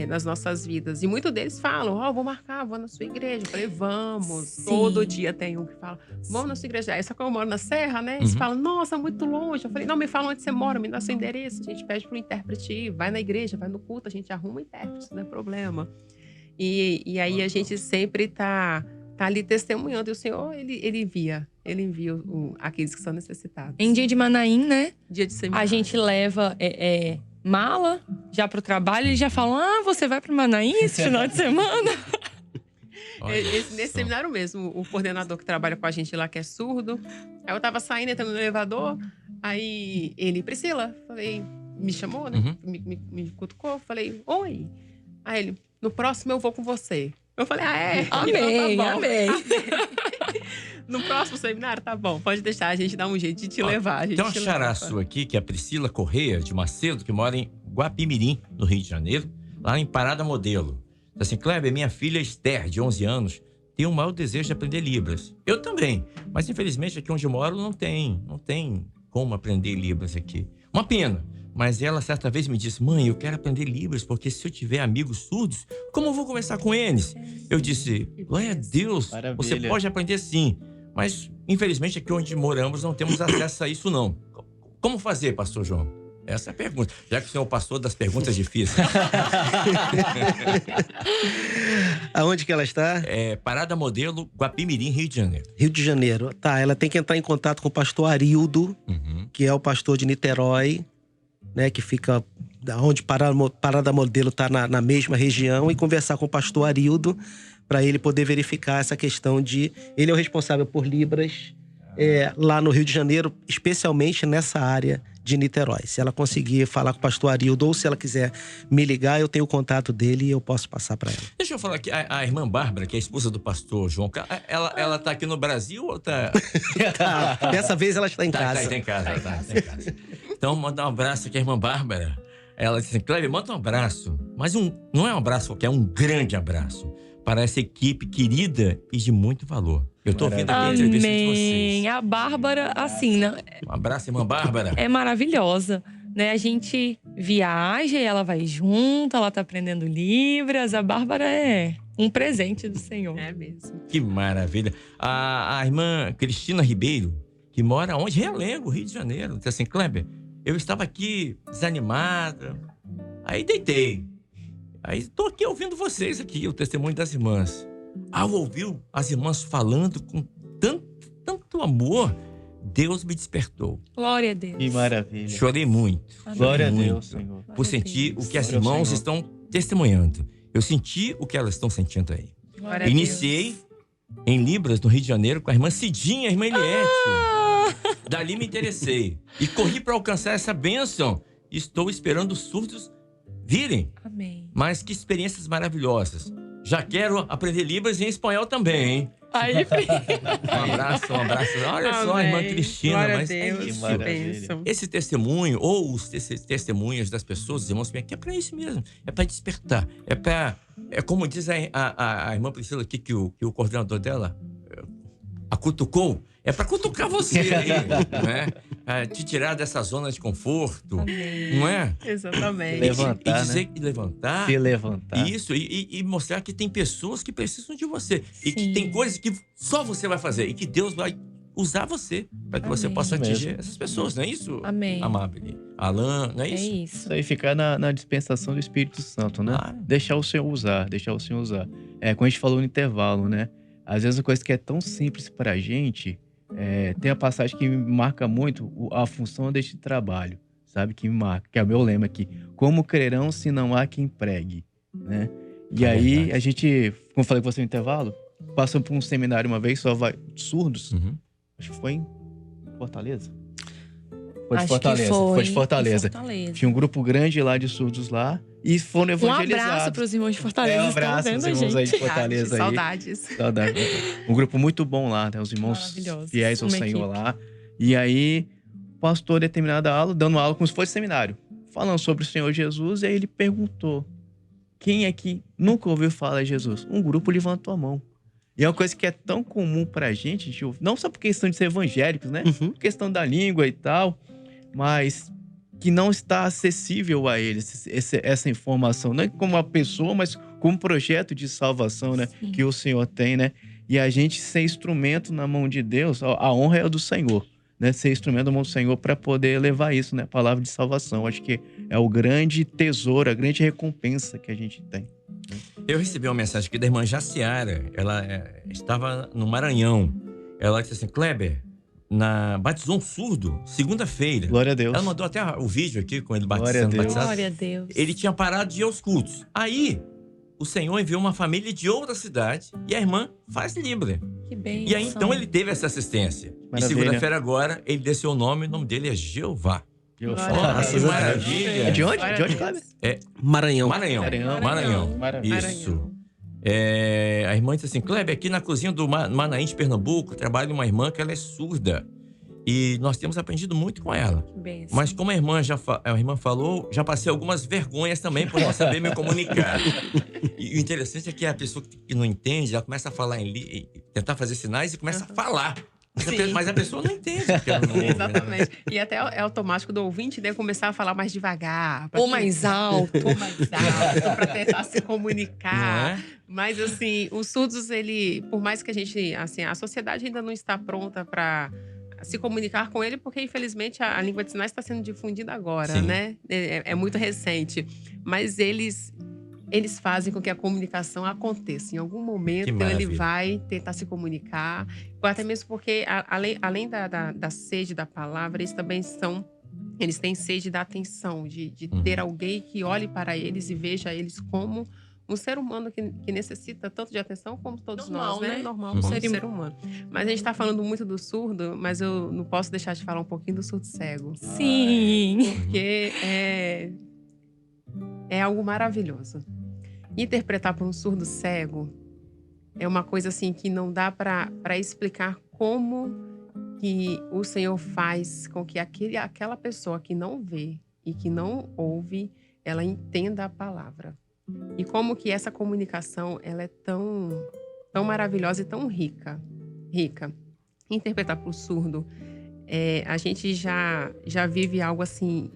Speaker 6: Nas nossas vidas. E muitos deles falam, vou marcar, vou na sua igreja. Eu falei, vamos.
Speaker 5: Sim.
Speaker 6: Todo dia tem um que fala, vamos na sua igreja. Aí, só que eu moro na Serra, né? Eles falam, nossa, muito longe. Eu falei, não, me fala onde você mora, me dá seu endereço. A gente pede pro intérprete ir, vai na igreja, vai no culto, a gente arruma o intérprete, não é problema. E aí a gente sempre tá ali testemunhando. E o Senhor, ele envia aqueles que são necessitados.
Speaker 5: Em dia de Manaim, né?
Speaker 6: Dia de seminário.
Speaker 5: A gente leva mala já pro trabalho. Eles já falam, você vai pro Manaim esse final de semana?
Speaker 6: Nesse seminário mesmo, o coordenador que trabalha com a gente lá, que é surdo. Aí eu tava saindo, entrando no elevador. Aí ele, Priscila, falei, me chamou, né? Me cutucou, falei, oi. Aí ele, no próximo eu vou com você. Eu falei,
Speaker 5: Amém,
Speaker 6: então tá bom.
Speaker 5: amém.
Speaker 6: No próximo seminário, tá bom. Pode deixar, a gente dá um jeito de te levar.
Speaker 2: Tem uma xará sua aqui, que é a Priscila Correia de Macedo, que mora em Guapimirim, no Rio de Janeiro, lá em Parada Modelo. Diz assim, Kleber, minha filha Esther, de 11 anos, tem o maior desejo de aprender Libras. Eu também, mas infelizmente aqui onde eu moro não tem como aprender Libras aqui. Uma pena. Mas ela certa vez me disse, mãe, eu quero aprender Libras, porque se eu tiver amigos surdos, como eu vou conversar com eles? Eu disse, glória a Deus,
Speaker 7: Maravilha.
Speaker 2: você pode aprender sim. Mas, infelizmente, aqui onde moramos não temos acesso a isso, não. Como fazer, pastor João? Essa é a pergunta. Já que o senhor é o pastor das perguntas difíceis.
Speaker 3: Aonde que ela está?
Speaker 2: Parada Modelo, Guapimirim, Rio de Janeiro.
Speaker 3: Rio de Janeiro. Tá, ela tem que entrar em contato com o pastor Arildo, que é o pastor de Niterói, né, que fica onde Parada Modelo está na mesma região, e conversar com o pastor Arildo para ele poder verificar essa questão de... Ele é o responsável por Libras lá no Rio de Janeiro, especialmente nessa área de Niterói. Se ela conseguir falar com o pastor Arildo, ou se ela quiser me ligar, eu tenho o contato dele e eu posso passar para ela.
Speaker 2: Deixa eu falar aqui, a irmã Bárbara, que é a esposa do pastor João, ela tá aqui no Brasil ou tá...
Speaker 3: Dessa vez ela está em casa.
Speaker 2: Tá em casa. Então, mandar um abraço aqui à irmã Bárbara. Ela disse assim, Kleber, manda um abraço. Mas não é um abraço qualquer, é um grande abraço para essa equipe querida e de muito valor. Eu tô ouvindo aqui a entrevista de vocês.
Speaker 5: A Bárbara, assim,
Speaker 2: Um abraço, irmã Bárbara.
Speaker 5: é maravilhosa, né? A gente viaja e ela vai junto, ela tá aprendendo Libras. A Bárbara é um presente do Senhor.
Speaker 6: É mesmo.
Speaker 2: Que maravilha. A irmã Cristina Ribeiro, que mora onde? Realengo, Rio de Janeiro. Disse assim, Kleber, eu estava aqui desanimada, aí deitei. Aí tô aqui ouvindo vocês aqui, o testemunho das irmãs. Ao ouvir as irmãs falando com tanto amor, Deus me despertou.
Speaker 5: Glória a Deus.
Speaker 7: Que maravilha.
Speaker 2: Chorei muito.
Speaker 7: Glória a
Speaker 2: muito,
Speaker 7: Deus, Senhor.
Speaker 2: Por sentir o que as
Speaker 7: Glória ao
Speaker 2: irmãos
Speaker 7: Senhor.
Speaker 2: estão testemunhando. Eu senti o que elas estão sentindo aí.
Speaker 5: Glória a
Speaker 2: Iniciei em Libras, no Rio de Janeiro, com a irmã Cidinha, a irmã Eliette. Dali me interessei. E corri para alcançar essa bênção. Estou esperando os surdos virem.
Speaker 5: Amém.
Speaker 2: Mas que experiências maravilhosas. Já quero aprender Libras e em espanhol também, hein?
Speaker 5: Aí,
Speaker 2: Um abraço. Olha só, a irmã
Speaker 6: Amém.
Speaker 2: Cristina.
Speaker 6: Glória a
Speaker 2: Mas é
Speaker 6: Deus.
Speaker 2: isso.
Speaker 7: maravilha.
Speaker 6: Bênção.
Speaker 2: Esse testemunho, ou os testemunhos das pessoas, dos irmãos, que é para isso mesmo. É para despertar. É como diz a irmã Priscila aqui, que o coordenador dela acutucou. É para cutucar você aí, né? Te tirar dessa zona de conforto,
Speaker 5: Amém.
Speaker 2: não é?
Speaker 6: Exatamente.
Speaker 7: Levantar,
Speaker 2: e dizer,
Speaker 7: né?
Speaker 2: e levantar.
Speaker 7: Se levantar.
Speaker 2: Isso, e mostrar que tem pessoas que precisam de você. E que
Speaker 5: Sim.
Speaker 2: tem coisas que só você vai fazer. E que Deus vai usar você para que você
Speaker 5: Amém.
Speaker 2: possa
Speaker 7: Isso
Speaker 2: atingir
Speaker 7: mesmo.
Speaker 2: essas pessoas, não é isso?
Speaker 5: Amém.
Speaker 2: Amabile. Alan, não é
Speaker 5: É
Speaker 2: isso?
Speaker 5: isso.
Speaker 7: Isso aí, ficar na dispensação do Espírito Santo, né?
Speaker 2: Claro.
Speaker 7: Deixar o Senhor usar. Como a gente falou no intervalo, né? Às vezes uma coisa que é tão simples pra gente, tem a passagem que me marca muito a função deste trabalho, sabe? Que me marca, que é o meu lema aqui. Como crerão se não há quem pregue, né? E
Speaker 2: É
Speaker 7: aí,
Speaker 2: verdade.
Speaker 7: a gente, como eu falei com você no intervalo, passou por um seminário uma vez, surdos,
Speaker 2: Uhum.
Speaker 7: acho que foi em Fortaleza. Foi de
Speaker 5: Acho que
Speaker 7: Fortaleza, foi de Fortaleza.
Speaker 5: Em Fortaleza.
Speaker 7: Tinha um grupo grande lá de surdos lá e foram
Speaker 5: Um
Speaker 7: evangelizados.
Speaker 5: abraço para os irmãos de Fortaleza.
Speaker 7: Um abraço
Speaker 5: estão
Speaker 7: pros
Speaker 5: vendo,
Speaker 7: irmãos aí
Speaker 5: gente?
Speaker 7: de Fortaleza aí.
Speaker 6: Saudades.
Speaker 7: Saudade. Um grupo muito bom lá, né? Os irmãos
Speaker 5: Maravilhosos.
Speaker 7: fiéis ao
Speaker 5: Uma
Speaker 7: Senhor
Speaker 5: equipe.
Speaker 7: lá. E aí, o pastor, determinada aula, dando aula como se fosse seminário, falando sobre o Senhor Jesus, e aí ele perguntou: quem é que nunca ouviu falar de Jesus? Um grupo levantou a mão. E é uma coisa que é tão comum pra gente, não só por questão de ser evangélicos, né?
Speaker 3: Uhum.
Speaker 7: Por questão da língua e tal, mas que não está acessível a eles essa informação, não é como uma pessoa, mas como um projeto de salvação, né?
Speaker 5: Sim.
Speaker 7: Que o Senhor tem, né? E a gente ser instrumento na mão de Deus, a honra é do Senhor, né? Ser instrumento na mão do Senhor para poder levar isso, né? Palavra de salvação. Acho que é o grande tesouro, a grande recompensa que a gente tem.
Speaker 2: Eu recebi uma mensagem aqui da irmã Jaciara. Ela estava no Maranhão. Ela disse assim, Kleber, batizou um surdo, segunda-feira.
Speaker 7: Glória a Deus.
Speaker 2: Ela mandou até o vídeo aqui com ele
Speaker 7: Glória a
Speaker 2: batizando.
Speaker 7: Deus.
Speaker 5: Glória a Deus.
Speaker 2: Ele tinha parado de ir aos cultos. Aí, o Senhor enviou uma família de outra cidade e a irmã faz Libra.
Speaker 5: Que bem.
Speaker 2: E aí, então, ele teve essa assistência. E
Speaker 7: Maravilha.
Speaker 2: segunda-feira agora, ele desceu o nome dele é Jeová.
Speaker 6: Glória
Speaker 2: Olha,
Speaker 6: a
Speaker 2: que
Speaker 6: Deus.
Speaker 2: maravilha.
Speaker 7: É de onde?
Speaker 6: Glória
Speaker 7: De
Speaker 6: a
Speaker 7: onde,
Speaker 6: Deus.
Speaker 7: Kleber?
Speaker 3: Maranhão.
Speaker 2: Maranhão.
Speaker 7: Maravilha.
Speaker 2: Isso. A irmã disse assim, Kleber, aqui na cozinha do Manaim de Pernambuco, trabalha uma irmã que ela é surda. E nós temos aprendido muito com ela.
Speaker 5: Que bênção.
Speaker 2: Mas como a irmã falou, já passei algumas vergonhas também por não saber me comunicar. E o interessante é que a pessoa que não entende, ela começa a falar tentar fazer sinais e começa a falar.
Speaker 6: Sim.
Speaker 2: Mas a pessoa não entende. Porque ela não ouve, né?
Speaker 6: Exatamente. E até é automático do ouvinte, né? Começar a falar mais devagar.
Speaker 5: Ou mais alto.
Speaker 6: Ou mais alto, para tentar se
Speaker 2: Não
Speaker 6: comunicar.
Speaker 2: é?
Speaker 6: Mas, assim, os surdos, por mais que a gente, assim, a sociedade ainda não está pronta para se comunicar com ele, porque, infelizmente, a língua de sinais está sendo difundida agora,
Speaker 2: Sim.
Speaker 6: né? É muito recente. Mas eles fazem com que a comunicação aconteça. Em algum momento, ele
Speaker 2: maravilha.
Speaker 6: vai tentar se comunicar. Ou até mesmo porque, além da sede da palavra, eles têm sede da atenção, de ter alguém que olhe para eles e veja eles como um ser humano que necessita tanto de atenção como todos
Speaker 5: Normal,
Speaker 6: nós, né?
Speaker 5: né?
Speaker 6: Normal,
Speaker 2: Uhum.
Speaker 6: como ser humano. Mas a gente está falando muito do surdo, mas eu não posso deixar de falar um pouquinho do surdo cego.
Speaker 5: Sim.
Speaker 6: Porque é algo maravilhoso. Interpretar para um surdo cego é uma coisa assim que não dá para explicar como que o Senhor faz com que aquela pessoa que não vê e que não ouve ela entenda a palavra. E como que essa comunicação ela é tão maravilhosa e tão rica. Interpretar para o surdo, a gente já vive algo assim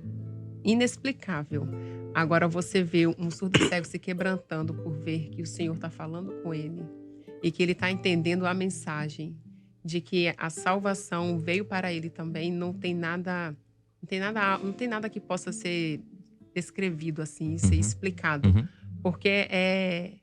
Speaker 6: inexplicável. Agora você vê um surdo cego se quebrantando por ver que o Senhor está falando com ele e que ele está entendendo a mensagem de que a salvação veio para ele também. Não tem nada que possa ser descrevido assim, ser explicado, porque é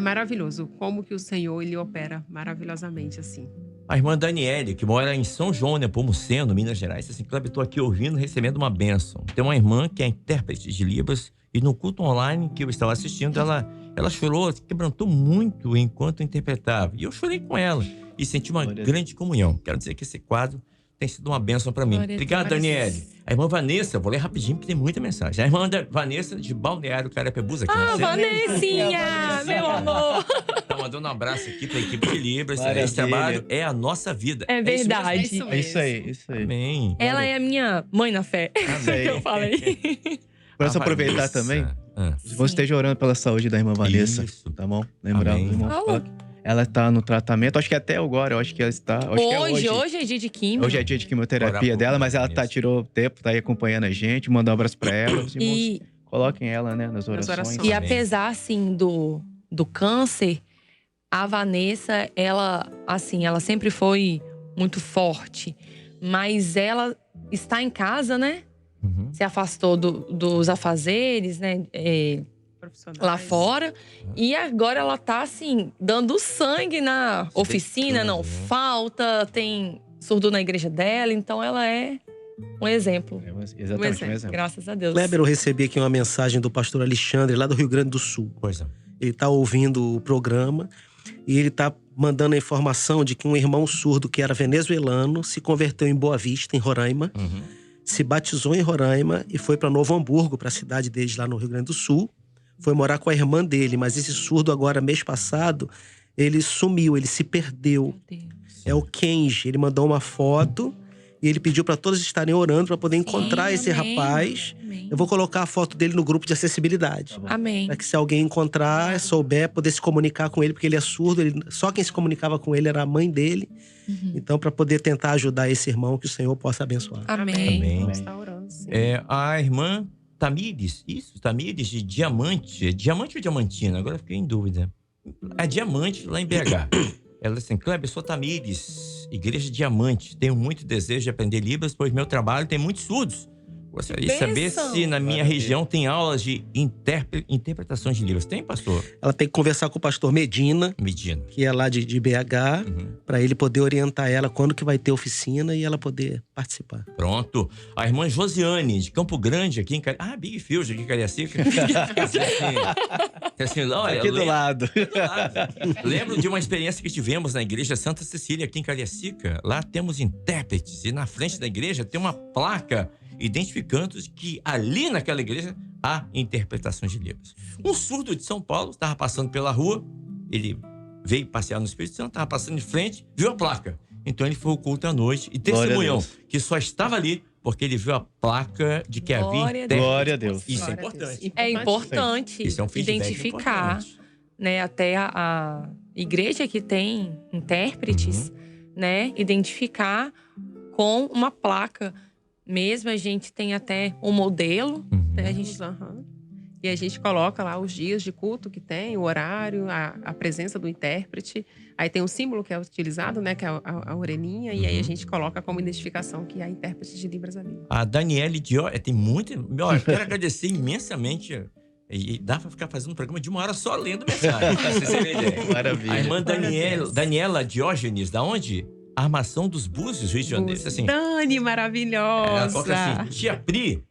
Speaker 6: maravilhoso como que o Senhor ele opera maravilhosamente assim.
Speaker 2: A irmã Daniele, que mora em São João, Nepomuceno, Minas Gerais, assim, Kleber, estou aqui ouvindo, recebendo uma bênção. Tem uma irmã que é intérprete de Libras e no culto online que eu estava assistindo, ela chorou, quebrantou muito enquanto interpretava. E eu chorei com ela e senti uma grande comunhão. Quero dizer que esse quadro tem sido uma bênção para mim. Obrigado, Daniele. A irmã Vanessa, vou ler rapidinho porque tem muita mensagem. A irmã Vanessa de Balneário Carapicuíba aqui.
Speaker 5: Vanessinha, meu amor.
Speaker 2: Tá mandando um abraço aqui pra equipe de Libras. Esse trabalho é a nossa vida.
Speaker 5: É verdade.
Speaker 7: É isso aí.
Speaker 2: Amém.
Speaker 5: Ela é a minha mãe na fé. Que eu falei.
Speaker 7: Posso aproveitar também? Se você esteja orando pela saúde da irmã Vanessa, tá bom? Lembrar, irmão. Ela tá no tratamento, acho que até agora, eu acho que ela está...
Speaker 5: Hoje é dia de quimio.
Speaker 7: Hoje é dia de quimioterapia dela, mas ela tirou tempo, tá aí acompanhando a gente, mandar um abraço pra ela. Os irmãos, coloquem ela, né, nas orações.
Speaker 5: E apesar, assim, do câncer, a Vanessa, ela sempre foi muito forte. Mas ela está em casa, né? Se afastou dos afazeres, né? Lá fora. E agora ela tá, assim, dando sangue na oficina, não falta, tem surdo na igreja dela, então ela é um exemplo.
Speaker 7: Exatamente, um exemplo.
Speaker 5: Graças a Deus.
Speaker 3: Kleber, eu recebi aqui uma mensagem do pastor Alexandre, lá do Rio Grande do Sul. Ele tá ouvindo o programa e ele tá mandando a informação de que um irmão surdo que era venezuelano se converteu em Boa Vista, em Roraima, se batizou em Roraima e foi para Novo Hamburgo, para a cidade deles lá no Rio Grande do Sul. Foi morar com a irmã dele, mas esse surdo agora, mês passado, ele sumiu, ele se perdeu. É o Kenji, ele mandou uma foto e ele pediu para todos estarem orando para poder encontrar esse rapaz. Eu vou colocar a foto dele no grupo de acessibilidade.
Speaker 5: Amém.
Speaker 3: Para que se alguém encontrar, souber, poder se comunicar com ele, porque ele é surdo, só quem se comunicava com ele era a mãe dele. Então, para poder tentar ajudar esse irmão, que o Senhor possa abençoar.
Speaker 5: Amém.
Speaker 6: Vamos estar orando, sim.
Speaker 2: A irmã Tamires, Tamires de Diamante. É Diamante ou Diamantina? Agora eu fiquei em dúvida. É Diamante, lá em BH. Ela assim, Kleber, sou Tamires, Igreja Diamante. Tenho muito desejo de aprender Libras, pois meu trabalho tem muitos surdos. Gostaria de saber se na minha região tem aulas de interpretação de Libras. Tem, pastor?
Speaker 3: Ela tem que conversar com o pastor Medina. que é lá de BH, para ele poder orientar ela quando que vai ter oficina e ela poder participar.
Speaker 2: Pronto. A irmã Josiane, de Campo Grande, aqui em Cariacica. Big Field, aqui em Cariacica. assim, olha,
Speaker 7: aqui do lado.
Speaker 2: Lembro de uma experiência que tivemos na igreja Santa Cecília, aqui em Cariacica. Lá temos intérpretes e na frente da igreja tem uma placa identificando que ali naquela igreja há interpretação de Libras. Um surdo de São Paulo estava passando pela rua, ele veio passear no Espírito Santo, estava passando em frente, viu a placa. Então ele foi ao culto à noite e testemunhou que só estava ali porque ele viu a placa de que havia intérprete.
Speaker 7: Glória a Deus.
Speaker 2: Isso é importante.
Speaker 5: É importante
Speaker 2: Isso é um
Speaker 5: identificar,
Speaker 2: importante.
Speaker 5: Né? Até a igreja que tem intérpretes, né? Identificar com uma placa. Mesmo a gente tem até um modelo, né? A gente...
Speaker 6: E a gente coloca lá os dias de culto que tem, o horário, a presença do intérprete. Aí tem um símbolo que é utilizado, né? Que é a orelhinha. E aí a gente coloca como identificação que há intérprete de Libras ali.
Speaker 2: A Daniele Dior, tem muita... Eu quero agradecer imensamente. E dá pra ficar fazendo um programa de 1 hora só lendo mensagem. Pra vocês terem ideia.
Speaker 7: Maravilha.
Speaker 2: A irmã Daniela Diógenes, da onde? Armação dos Búzios, Rio de Janeiro. Assim,
Speaker 6: Dani, maravilhosa.
Speaker 2: Ela coloca assim, tia Pri.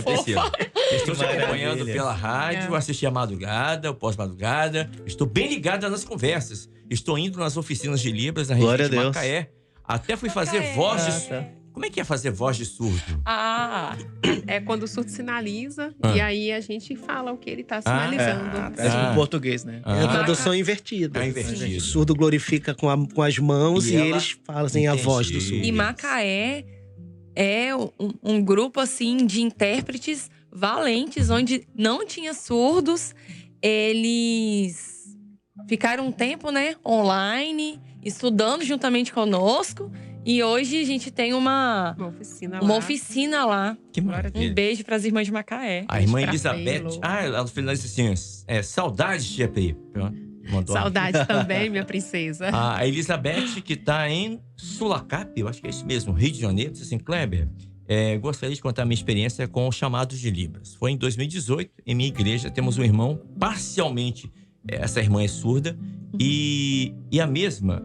Speaker 2: Priscila. Estou te acompanhando pela rádio, assisti a madrugada, o pós-madrugada. Estou bem ligada nas nossas conversas. Estou indo nas oficinas de Libras, na região de Macaé. Até fui fazer voz de... Como é que é fazer voz de surdo?
Speaker 6: É quando o surdo sinaliza e aí a gente fala o que ele tá sinalizando.
Speaker 7: Em português, né?
Speaker 3: É a tradução invertida.
Speaker 2: invertido.
Speaker 3: O surdo glorifica com as mãos e eles fazem a voz do surdo.
Speaker 5: E Macaé é um grupo, assim, de intérpretes valentes, onde não tinha surdos. Eles ficaram um tempo, né, online, estudando juntamente conosco. E hoje a gente tem uma oficina lá.
Speaker 2: Que maravilha.
Speaker 5: Um beijo para as irmãs de Macaé.
Speaker 2: A irmã Elizabeth. Ela finaliza assim: saudades de Tia
Speaker 6: Saudades também, minha princesa.
Speaker 2: A Elizabeth, que tá em Sulacap, eu acho que é isso mesmo, Rio de Janeiro, disse assim: Kleber, gostaria de contar a minha experiência com os chamados de Libras. Foi em 2018, em minha igreja, temos um irmão, parcialmente, essa irmã é surda, e a mesma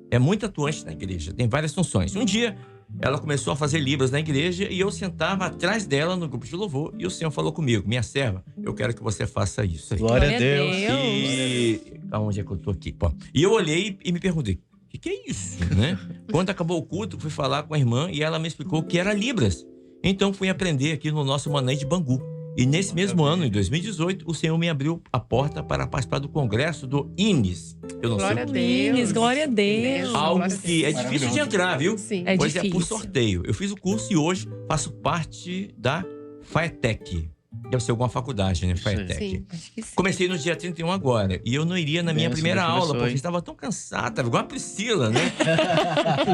Speaker 2: é muito atuante na igreja, tem várias funções. Um dia, ela começou a fazer Libras na igreja e eu sentava atrás dela no grupo de louvor e o Senhor falou comigo: minha serva, eu quero que você faça isso aí.
Speaker 4: Glória a Deus.
Speaker 2: E aonde é que eu tô aqui? Pô. E eu olhei e me perguntei: o que é isso, né? Quando acabou o culto, fui falar com a irmã e ela me explicou que era Libras. Então fui aprender aqui no nosso Manaim de Bangu. E nesse mesmo ano, em 2018, o Senhor me abriu a porta para participar do congresso do INES. Eu não sei o que é.
Speaker 5: INES, glória a Deus.
Speaker 2: Algo que é difícil de entrar, viu?
Speaker 6: Sim.
Speaker 2: Pois
Speaker 5: difícil.
Speaker 2: é por sorteio. Eu fiz o curso e hoje faço parte da FAETEC. Deve ser alguma faculdade, né? FAETEC.
Speaker 6: Sim, acho que sim.
Speaker 2: Comecei no dia 31 agora. E eu não iria na minha primeira aula, porque estava tão cansada. Estava igual a Priscila, né?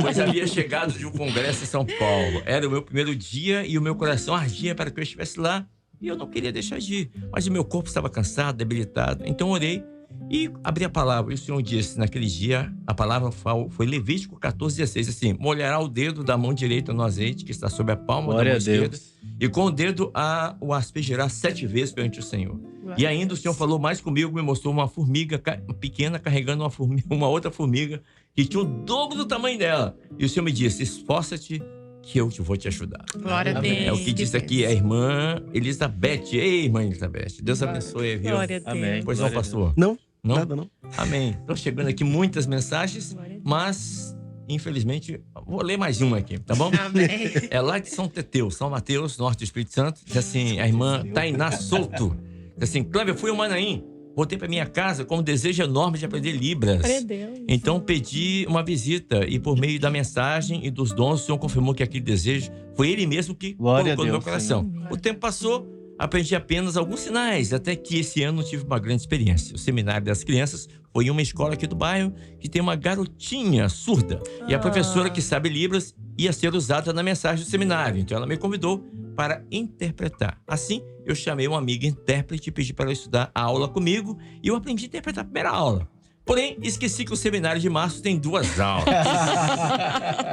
Speaker 2: Pois havia chegado de um congresso em São Paulo. Era o meu primeiro dia e o meu coração ardia para que eu estivesse lá. E eu não queria deixar de ir. Mas o meu corpo estava cansado, debilitado. Então orei e abri a palavra. E o Senhor disse, naquele dia, a palavra foi Levítico 14:16, assim: molhará o dedo da mão direita no azeite que está sobre a palma da mão esquerda, e com o dedo o aspergirá 7 vezes perante o Senhor. E ainda o Senhor falou mais comigo, me mostrou uma formiga pequena carregando uma outra formiga que tinha o dobro do tamanho dela. E o Senhor me disse: esforça-te que eu vou te ajudar.
Speaker 6: Glória a Deus.
Speaker 2: É o que diz aqui a irmã Elizabeth. Ei, irmã Elizabeth, Deus abençoe, viu?
Speaker 5: Glória a Deus.
Speaker 4: Amém.
Speaker 2: Pois não, pastor?
Speaker 3: Não,
Speaker 2: Não?
Speaker 3: nada não.
Speaker 2: Amém. Estão chegando aqui muitas mensagens, mas, infelizmente, vou ler mais uma aqui, tá bom?
Speaker 6: Amém.
Speaker 2: É lá de São Teteu, São Mateus, Norte do Espírito Santo. Diz assim, a irmã Tainá Souto. Diz assim: Kleber, fui ao Manaim. Voltei para minha casa com um desejo enorme de aprender Libras.
Speaker 5: Glória a Deus.
Speaker 2: Então pedi uma visita e por meio da mensagem e dos dons, o Senhor confirmou que aquele desejo foi Ele mesmo que
Speaker 4: Glória a
Speaker 2: colocou no meu
Speaker 4: Deus,
Speaker 2: coração. O tempo passou, aprendi apenas alguns sinais, até que esse ano tive uma grande experiência. O Seminário das Crianças foi em uma escola aqui do bairro que tem uma garotinha surda. E a professora que sabe Libras ia ser usada na mensagem do seminário. Então ela me convidou para interpretar. Assim, eu chamei uma amiga intérprete e pedi para ela estudar a aula comigo e eu aprendi a interpretar a primeira aula. Porém, esqueci que o seminário de março tem 2 aulas.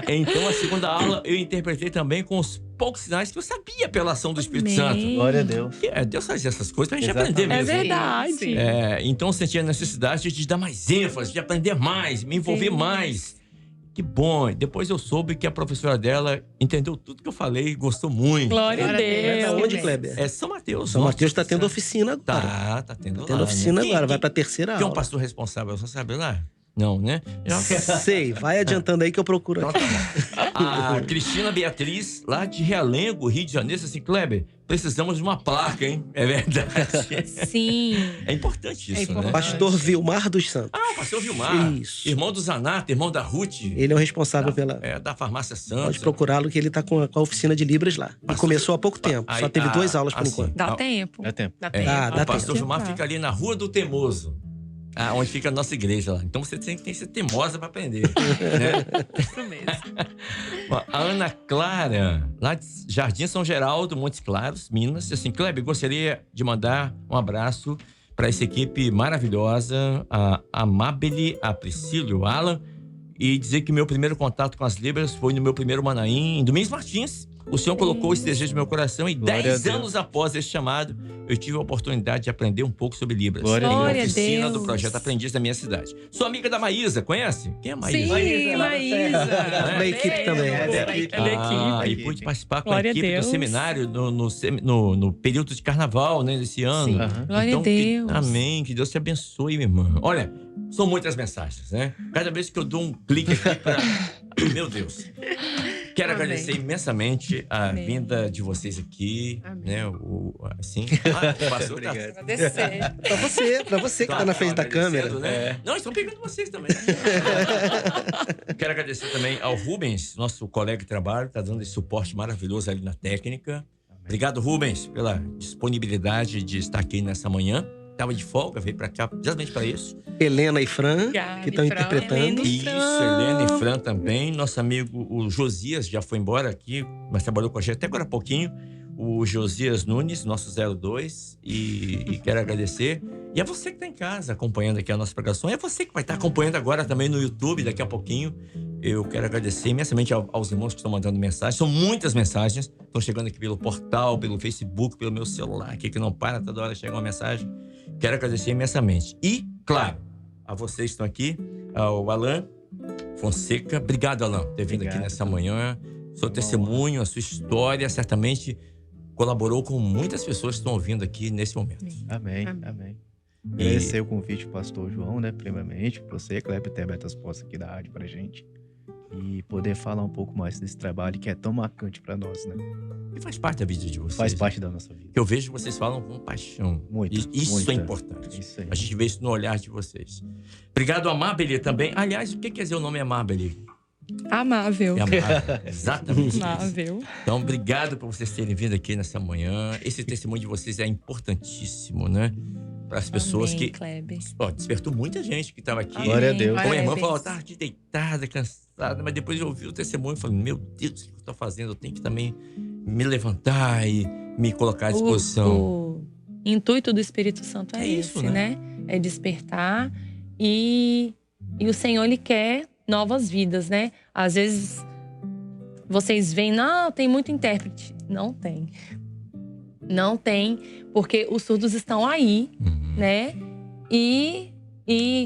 Speaker 2: Então, a segunda aula eu interpretei também com os poucos sinais que eu sabia pela ação do Espírito Santo.
Speaker 4: Glória a Deus.
Speaker 2: Deus faz essas coisas pra gente
Speaker 4: Exatamente.
Speaker 2: aprender mesmo.
Speaker 5: É verdade.
Speaker 6: Sim.
Speaker 2: Então, eu senti a necessidade de dar mais ênfase, de aprender mais, me envolver mais. Que bom. Depois eu soube que a professora dela entendeu tudo que eu falei e gostou muito.
Speaker 5: Glória a
Speaker 3: Vai pra
Speaker 5: Deus.
Speaker 3: onde, Kleber?
Speaker 2: É São Mateus.
Speaker 3: São
Speaker 2: nosso
Speaker 3: Mateus está tendo
Speaker 2: Espírito
Speaker 3: oficina
Speaker 2: Santo.
Speaker 3: agora.
Speaker 2: Tá tendo
Speaker 3: Tendo
Speaker 2: lá,
Speaker 3: oficina
Speaker 2: né?
Speaker 3: agora, vai pra terceira
Speaker 2: Quem é um
Speaker 3: aula.
Speaker 2: pastor responsável? Você sabe lá? Não, né?
Speaker 3: Sei, vai adiantando aí que eu procuro
Speaker 2: Então,
Speaker 3: aqui.
Speaker 2: tá bom. A Cristina Beatriz, lá de Realengo, Rio de Janeiro, disse assim: Kleber, precisamos de uma placa, hein? É verdade.
Speaker 5: Sim.
Speaker 2: É importante isso, né?
Speaker 3: Pastor Vilmar dos Santos.
Speaker 2: O pastor Vilmar.
Speaker 3: Isso.
Speaker 2: Irmão do Zanata, irmão da Ruth.
Speaker 3: Ele é o responsável pela...
Speaker 2: Da Farmácia Santos.
Speaker 3: Pode procurá-lo que ele tá com a oficina de Libras lá. E
Speaker 2: Pastor-
Speaker 3: começou há pouco tempo. Só
Speaker 2: Aí,
Speaker 3: teve 2 aulas por
Speaker 2: assim,
Speaker 3: enquanto.
Speaker 5: Dá tempo.
Speaker 4: Dá tempo.
Speaker 6: Dá tempo.
Speaker 3: dá
Speaker 2: O pastor
Speaker 3: tempo.
Speaker 2: Vilmar fica ali na Rua do Temoso. Onde fica a nossa igreja lá. Então você tem que ser teimosa para aprender. Né?
Speaker 6: Isso mesmo.
Speaker 2: A Ana Clara, lá de Jardim São Geraldo, Montes Claros, Minas, disse assim: Kleber, gostaria de mandar um abraço para essa equipe maravilhosa, a Amabile, a Priscila e o Alan, e dizer que meu primeiro contato com as Libras foi no meu primeiro Manaim, em Domingos Martins. O Senhor colocou esse desejo no meu coração e
Speaker 4: Glória a
Speaker 2: 10
Speaker 4: Deus.
Speaker 2: anos após esse chamado, eu tive a oportunidade de aprender um pouco sobre Libras.
Speaker 4: Glória a
Speaker 2: Em uma
Speaker 5: Deus.
Speaker 2: oficina
Speaker 5: Glória a
Speaker 2: do
Speaker 5: Deus.
Speaker 2: projeto Aprendiz da minha cidade. Sou amiga da Maísa, conhece? Quem é a Maísa?
Speaker 5: Sim, Maísa.
Speaker 3: Da equipe também.
Speaker 5: É da equipe.
Speaker 2: E pude participar com
Speaker 5: Glória
Speaker 2: a
Speaker 5: a
Speaker 2: equipe do
Speaker 5: Deus.
Speaker 2: seminário no período de carnaval, né, desse ano.
Speaker 6: Sim.
Speaker 4: Aham.
Speaker 5: Glória
Speaker 2: Então,
Speaker 5: a Deus.
Speaker 2: amém, que Deus te abençoe, minha irmã. Olha, são muitas mensagens, né? Cada vez que eu dou um clique aqui para... Meu Deus. Quero
Speaker 6: Amém.
Speaker 2: agradecer imensamente a
Speaker 5: Amém.
Speaker 2: vinda de vocês aqui,
Speaker 6: Amém.
Speaker 2: né? Assim, o pastor tá...
Speaker 5: Agradecer.
Speaker 3: Pra você que tá na frente da câmera.
Speaker 2: agradecendo, né? Não, estão pegando vocês também. Quero agradecer também ao Rubens, nosso colega de trabalho, tá dando esse suporte maravilhoso ali na técnica. Obrigado, Rubens, pela disponibilidade de estar aqui nessa manhã. Estava de folga, veio para cá exatamente para isso.
Speaker 3: Helena e Fran,
Speaker 5: Gabi,
Speaker 3: que estão
Speaker 5: Fran,
Speaker 3: interpretando.
Speaker 5: Helena e
Speaker 2: Isso, Helena e Fran também. Nosso amigo, o Josias, já foi embora aqui, mas trabalhou com a gente até agora há pouquinho. O Josias Nunes, nosso 02, e quero agradecer. E é você que está em casa acompanhando aqui a nossa pregação. É você que vai estar acompanhando agora também no YouTube, daqui a pouquinho. Eu quero agradecer imensamente aos irmãos que estão mandando mensagens. São muitas mensagens. Estão chegando aqui pelo portal, pelo Facebook, pelo meu celular, aqui que não para, toda hora chega uma mensagem. Quero agradecer imensamente. E, claro, a vocês que estão aqui, ao Alan Fonseca. Obrigado, Alan, por ter vindo aqui nessa manhã. Seu testemunho, a sua história, certamente colaborou com muitas pessoas que estão ouvindo aqui nesse momento.
Speaker 7: Amém. Agradecer o convite do pastor João, né? Primeiramente, para você, Kleber, ter aberto as portas aqui da rádio pra gente. E poder falar um pouco mais desse trabalho que é tão marcante para nós, né?
Speaker 2: E faz parte da vida de vocês.
Speaker 7: Faz parte da nossa vida.
Speaker 2: Eu vejo que vocês falam com paixão.
Speaker 7: Muito.
Speaker 2: Isso é importante.
Speaker 7: Isso aí.
Speaker 2: A gente vê isso no olhar de vocês. Obrigado, Amabeli, também. Aliás, o que quer dizer o nome Amabeli?
Speaker 5: Amável.
Speaker 2: É amável. Exatamente.
Speaker 5: Amável.
Speaker 2: Então, obrigado por vocês terem vindo aqui nessa manhã. Esse testemunho de vocês é importantíssimo, né? Para as pessoas
Speaker 5: Amém,
Speaker 2: que...
Speaker 5: Kleber.
Speaker 2: Ó, despertou muita gente que estava aqui.
Speaker 7: Glória a Deus.
Speaker 2: Como a irmã
Speaker 5: Parabéns.
Speaker 2: falou, tá deitada, cansada, mas depois eu ouvi o testemunho e falei, meu Deus, o que eu estou fazendo? Eu tenho que também me levantar e me colocar à disposição.
Speaker 5: O intuito do Espírito Santo é
Speaker 2: isso,
Speaker 5: esse, né? É despertar e o Senhor, Ele quer novas vidas, né? Às vezes vocês veem, não, tem muito intérprete. Não tem. Não tem, porque os surdos estão aí, né? E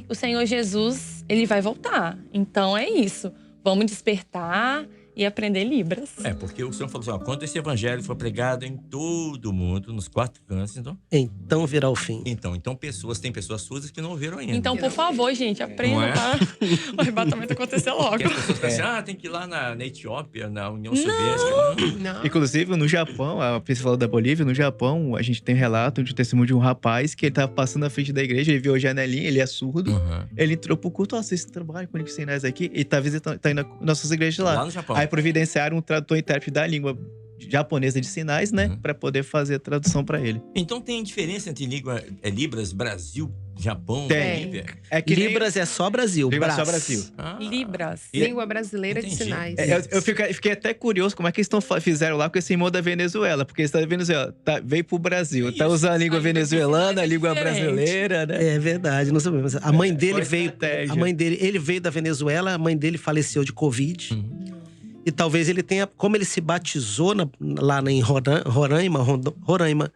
Speaker 5: o Senhor Jesus, Ele vai voltar. Então é isso. Vamos despertar e aprender Libras.
Speaker 2: É, porque o Senhor falou assim, ó, quando esse evangelho for pregado em todo o mundo, nos 4 cantos,
Speaker 3: Então virá o fim.
Speaker 2: Então tem pessoas surdas que não ouviram ainda.
Speaker 5: Então, por favor, gente, aprendam
Speaker 2: Não é?
Speaker 5: para o arrebatamento acontecer logo.
Speaker 2: Porque as pessoas pensam assim, tem que ir lá na Etiópia, na União Soviética.
Speaker 6: Não.
Speaker 7: Inclusive, no Japão, a Pris falou da Bolívia, no Japão, a gente tem relato de testemunho de um rapaz que ele tava passando na frente da igreja, ele viu a janelinha, ele é surdo,
Speaker 2: Uhum.
Speaker 7: ele entrou pro culto, vocês trabalham com língua de sinais aqui, e tá visitando, tá indo nas nossas igrejas lá.
Speaker 2: Lá no Japão.
Speaker 7: Aí providenciaram um tradutor e intérprete da língua japonesa de sinais, né?
Speaker 2: Uhum.
Speaker 7: Pra poder fazer a tradução pra ele.
Speaker 2: Então tem diferença entre Libras, Brasil, Japão,
Speaker 7: Tem.
Speaker 2: Bolívia?
Speaker 7: É que nem-
Speaker 3: Libras é só Brasil.
Speaker 7: Libras é só
Speaker 3: Brás.
Speaker 7: Brasil.
Speaker 5: Libras.
Speaker 6: Língua brasileira de
Speaker 2: Entendi.
Speaker 6: sinais.
Speaker 7: Eu fiquei até curioso como é que eles fizeram lá com esse irmão da Venezuela, porque esse da Venezuela veio pro Brasil, tá
Speaker 2: Isso.
Speaker 7: usando a língua
Speaker 5: A língua
Speaker 7: venezuelana, a língua
Speaker 5: diferente.
Speaker 7: brasileira, né?
Speaker 3: É verdade, não sabemos. A mãe dele
Speaker 7: Foi
Speaker 3: veio.
Speaker 7: estratégia.
Speaker 3: A mãe dele, ele veio da Venezuela, a mãe dele faleceu de Covid.
Speaker 2: Uhum.
Speaker 3: E talvez ele tenha, como ele se batizou lá em Roraima,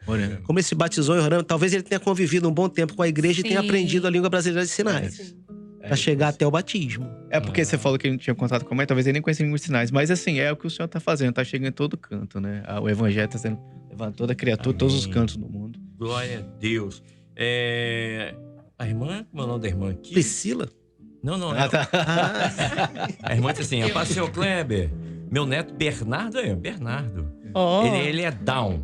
Speaker 7: Olha,
Speaker 3: como ele se batizou em Roraima, talvez ele tenha convivido um bom tempo com a igreja e tenha
Speaker 5: Sim.
Speaker 3: aprendido a língua brasileira de sinais. Pra chegar até o batismo.
Speaker 7: É porque você falou que ele não tinha contato com a mãe, talvez ele nem conhecia língua de sinais. Mas assim, é o que o senhor tá fazendo, tá chegando em todo canto, né? O evangelho tá sendo levando toda a criatura, todos os
Speaker 2: Amém.
Speaker 7: cantos do mundo.
Speaker 2: Glória a Deus. A irmã, como é o nome da irmã aqui?
Speaker 3: Priscila?
Speaker 2: Não.
Speaker 7: Tá.
Speaker 2: A irmã disse assim, a paz, senhor Kleber, meu neto Bernardo,
Speaker 5: Oh.
Speaker 2: ele é Down,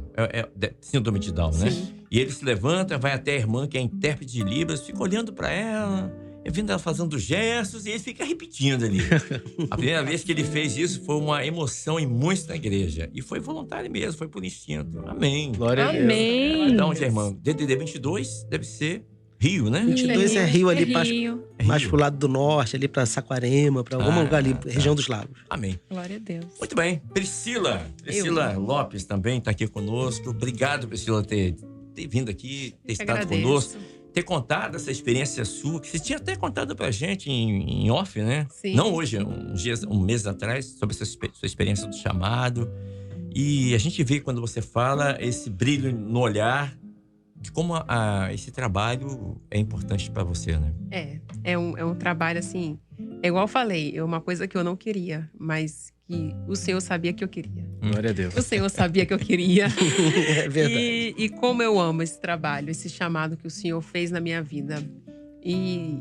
Speaker 2: síndrome de Down, né? E ele se levanta, vai até a irmã, que é intérprete de Libras, fica olhando pra ela, vendo ela fazendo gestos, e ele fica repetindo ali. A primeira vez que ele fez isso foi uma emoção em muitos na igreja. E foi voluntário mesmo, foi por instinto. Amém.
Speaker 7: Glória a Deus.
Speaker 5: Amém.
Speaker 2: Da onde é, irmã? DDD 22 deve ser Rio, né?
Speaker 3: 22 é Rio ali,
Speaker 5: Rio.
Speaker 3: mais pro lado do norte, ali pra Saquarema, pra algum lugar ali,
Speaker 2: tá.
Speaker 3: região dos lagos.
Speaker 2: Amém.
Speaker 5: Glória a Deus.
Speaker 2: Muito bem. Priscila Lopes também está aqui conosco. Obrigado, Priscila, ter vindo aqui, ter estado
Speaker 6: agradeço.
Speaker 2: conosco, ter contado essa experiência sua, que você tinha até contado pra gente em off, né?
Speaker 6: Sim.
Speaker 2: Não hoje, um mês atrás, sobre essa sua experiência do chamado. E a gente vê quando você fala esse brilho no olhar, de como esse trabalho é importante para você, né?
Speaker 6: É um trabalho assim, é igual eu falei, é uma coisa que eu não queria, mas que o Senhor sabia que eu queria.
Speaker 7: Glória a Deus.
Speaker 6: O Senhor sabia que eu queria.
Speaker 3: É verdade.
Speaker 6: E como eu amo esse trabalho, esse chamado que o Senhor fez na minha vida. E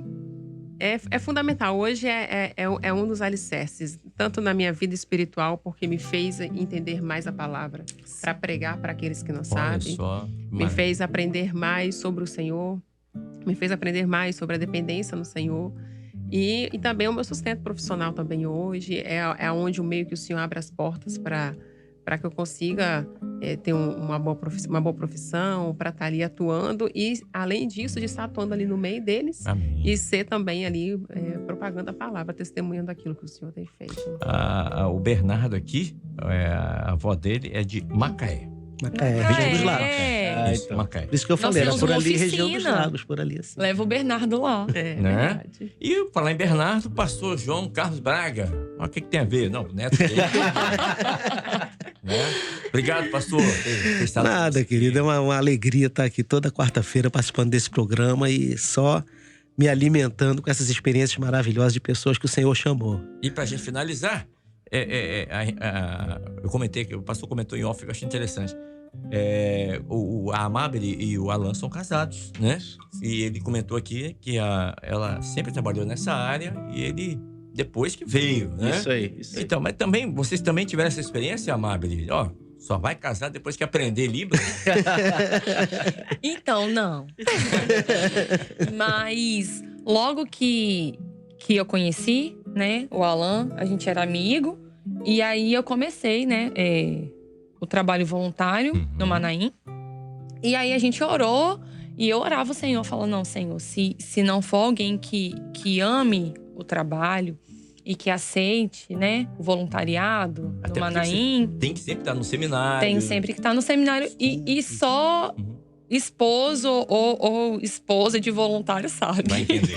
Speaker 6: é fundamental. Hoje é um dos alicerces, tanto na minha vida espiritual, porque me fez entender mais a palavra, para pregar para aqueles que não sabem.
Speaker 2: só.
Speaker 6: Me fez aprender mais sobre o Senhor, me fez aprender mais sobre a dependência no Senhor. E também o meu sustento profissional também hoje é onde o meio que o Senhor abre as portas para para que eu consiga ter uma boa profissão, para estar ali atuando e, além disso, de estar atuando ali no meio deles.
Speaker 2: Amém.
Speaker 6: E ser também ali propagando a palavra, testemunhando aquilo que o Senhor tem feito.
Speaker 2: O Bernardo aqui, a avó dele é de Macaé.
Speaker 3: Macaé, região dos lagos.
Speaker 2: Isso,
Speaker 7: então.
Speaker 2: Macaé.
Speaker 3: Por isso que eu falei, era
Speaker 5: temos
Speaker 3: por
Speaker 5: uma
Speaker 3: ali, região dos
Speaker 5: oficina.
Speaker 3: lagos, por ali assim.
Speaker 5: Leva o Bernardo lá.
Speaker 2: Né?
Speaker 6: Verdade.
Speaker 2: E falar em Bernardo, pastor João Carlos Braga. Olha o que tem a ver. Não, o neto dele. Né? Obrigado, pastor. por ter estado
Speaker 3: Nada,
Speaker 2: conosco.
Speaker 3: querido, é uma alegria estar aqui toda quarta-feira participando desse programa e só me alimentando com essas experiências maravilhosas de pessoas que o Senhor chamou.
Speaker 2: E pra gente finalizar, eu comentei, que o pastor comentou em off, eu achei interessante. A Amabile e o Alan são casados, né? E ele comentou aqui que ela sempre trabalhou nessa área e ele depois que veio, né?
Speaker 7: Isso aí.
Speaker 2: Então, mas também, vocês também tiveram essa experiência, Amabile? Ó, só vai casar depois que aprender Libras?
Speaker 5: Então, não. Mas logo que eu conheci, né, o Alan, a gente era amigo. E aí eu comecei, né, o trabalho voluntário no Manaim. E aí a gente orou e eu orava o Senhor, falando, não, Senhor, se não for alguém que ame o trabalho e que aceite, né, o voluntariado
Speaker 2: Até
Speaker 5: no
Speaker 2: porque
Speaker 5: Manaim.
Speaker 2: Tem que sempre estar no seminário.
Speaker 5: Tem sempre que estar no seminário. E só esposo ou esposa de voluntário sabe.
Speaker 2: Vai entender,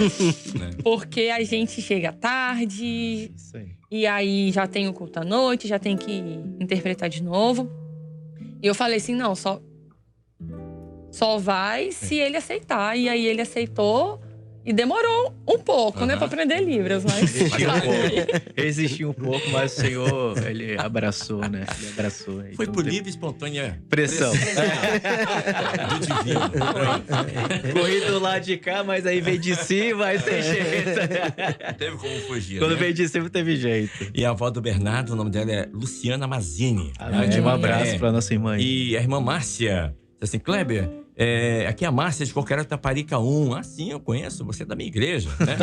Speaker 2: né?
Speaker 5: Porque a gente chega tarde,
Speaker 7: Isso aí.
Speaker 5: e aí já tem o culto à noite, já tem que interpretar de novo. E eu falei assim, não, só vai se ele aceitar. E aí ele aceitou e demorou um pouco, né, pra aprender Libras. Mas
Speaker 7: Resistiu um pouco, mas o Senhor, ele abraçou, né? Ele abraçou.
Speaker 2: Foi por livre e espontânea
Speaker 7: Pressão.
Speaker 2: do divino.
Speaker 7: Corri do lado de cá, mas aí veio de cima, aí sem jeito.
Speaker 2: Não teve como fugir,
Speaker 7: Quando
Speaker 2: né?
Speaker 7: veio de cima, teve jeito.
Speaker 2: E a avó do Bernardo, o nome dela é Luciana Mazzini.
Speaker 7: Um abraço pra nossa irmã.
Speaker 2: E a irmã Márcia, assim, Kleber, aqui é a Márcia de Coqueiro Taparica 1. Ah, sim, eu conheço, você é da minha igreja, né?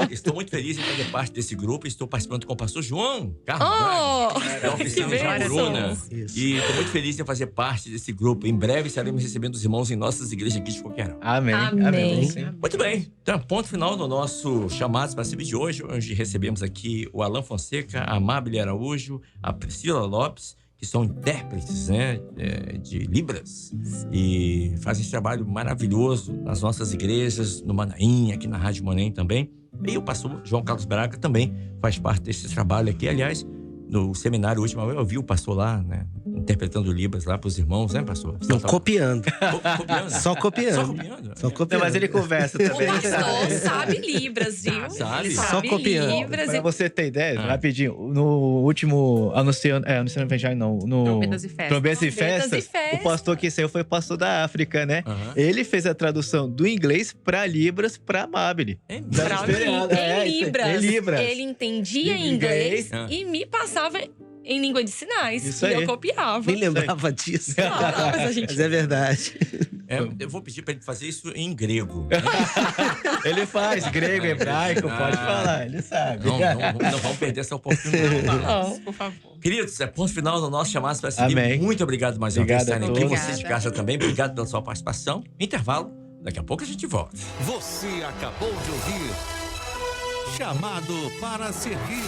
Speaker 2: Estou muito feliz em fazer parte desse grupo. Estou participando com o pastor João Carlos da oficina de
Speaker 5: bênção.
Speaker 2: Bruna.
Speaker 3: Isso.
Speaker 2: E estou muito feliz em fazer parte desse grupo. Em breve estaremos recebendo os irmãos em nossas igrejas aqui de Coqueirão.
Speaker 7: Amém.
Speaker 5: Amém.
Speaker 7: Sim.
Speaker 2: Muito bem, então ponto final no nosso Chamados para Servir de hoje, onde recebemos aqui o Alan Fonseca, a Amabile Araújo, a Priscila Lopes, que são intérpretes, né, de Libras e fazem esse trabalho maravilhoso nas nossas igrejas, no Manaim, aqui na Rádio Manaim também. E o pastor João Carlos Braga também faz parte desse trabalho aqui. Aliás, no seminário último, eu vi o pastor lá, né, interpretando Libras lá para os irmãos, né, pastor?
Speaker 3: Não, copiando.
Speaker 2: Copiando?
Speaker 3: Só copiando.
Speaker 2: Só copiando?
Speaker 3: Só copiando.
Speaker 7: Não, mas ele conversa
Speaker 5: o
Speaker 7: também.
Speaker 5: pastor sabe Libras, viu?
Speaker 2: Sabe.
Speaker 5: Ele
Speaker 3: Só
Speaker 5: sabe
Speaker 3: copiando.
Speaker 5: Libras.
Speaker 7: Pra você ter ideia,
Speaker 2: Ah.
Speaker 7: rapidinho, no último anunciando Evangelho, não, no
Speaker 6: Trombetas e Festas.
Speaker 7: Trombetas e
Speaker 5: Trombetas e
Speaker 7: Festas,
Speaker 5: Festas.
Speaker 7: o pastor que saiu foi pastor da África, né?
Speaker 2: Aham.
Speaker 7: Ele fez a tradução do inglês pra Libras pra Amabile.
Speaker 2: É
Speaker 5: Pra
Speaker 7: Tá
Speaker 5: mim,
Speaker 7: esperando.
Speaker 5: em Libras.
Speaker 7: Em Libras.
Speaker 5: Ele entendia
Speaker 7: Em
Speaker 5: em inglês
Speaker 2: inglês.
Speaker 5: e me passava em língua de sinais.
Speaker 7: Isso
Speaker 5: e
Speaker 7: aí.
Speaker 5: eu copiava.
Speaker 3: Nem lembrava disso.
Speaker 5: Ah, mas a gente-
Speaker 3: Mas é verdade.
Speaker 2: Eu vou pedir para ele fazer isso em grego.
Speaker 7: Ele faz grego, hebraico, pode falar, ele sabe.
Speaker 2: Não vamos perder essa oportunidade.
Speaker 5: Não.
Speaker 6: Por favor.
Speaker 2: Queridos, ponto final do nosso Chamado para Servir.
Speaker 7: Amém.
Speaker 2: Muito obrigado mais uma vez por
Speaker 7: Obrigado a
Speaker 2: estarem aqui.
Speaker 7: todos.
Speaker 2: Vocês de casa também, obrigado pela sua participação. Intervalo, daqui a pouco a gente volta.
Speaker 1: Você acabou de ouvir Chamado para Servir.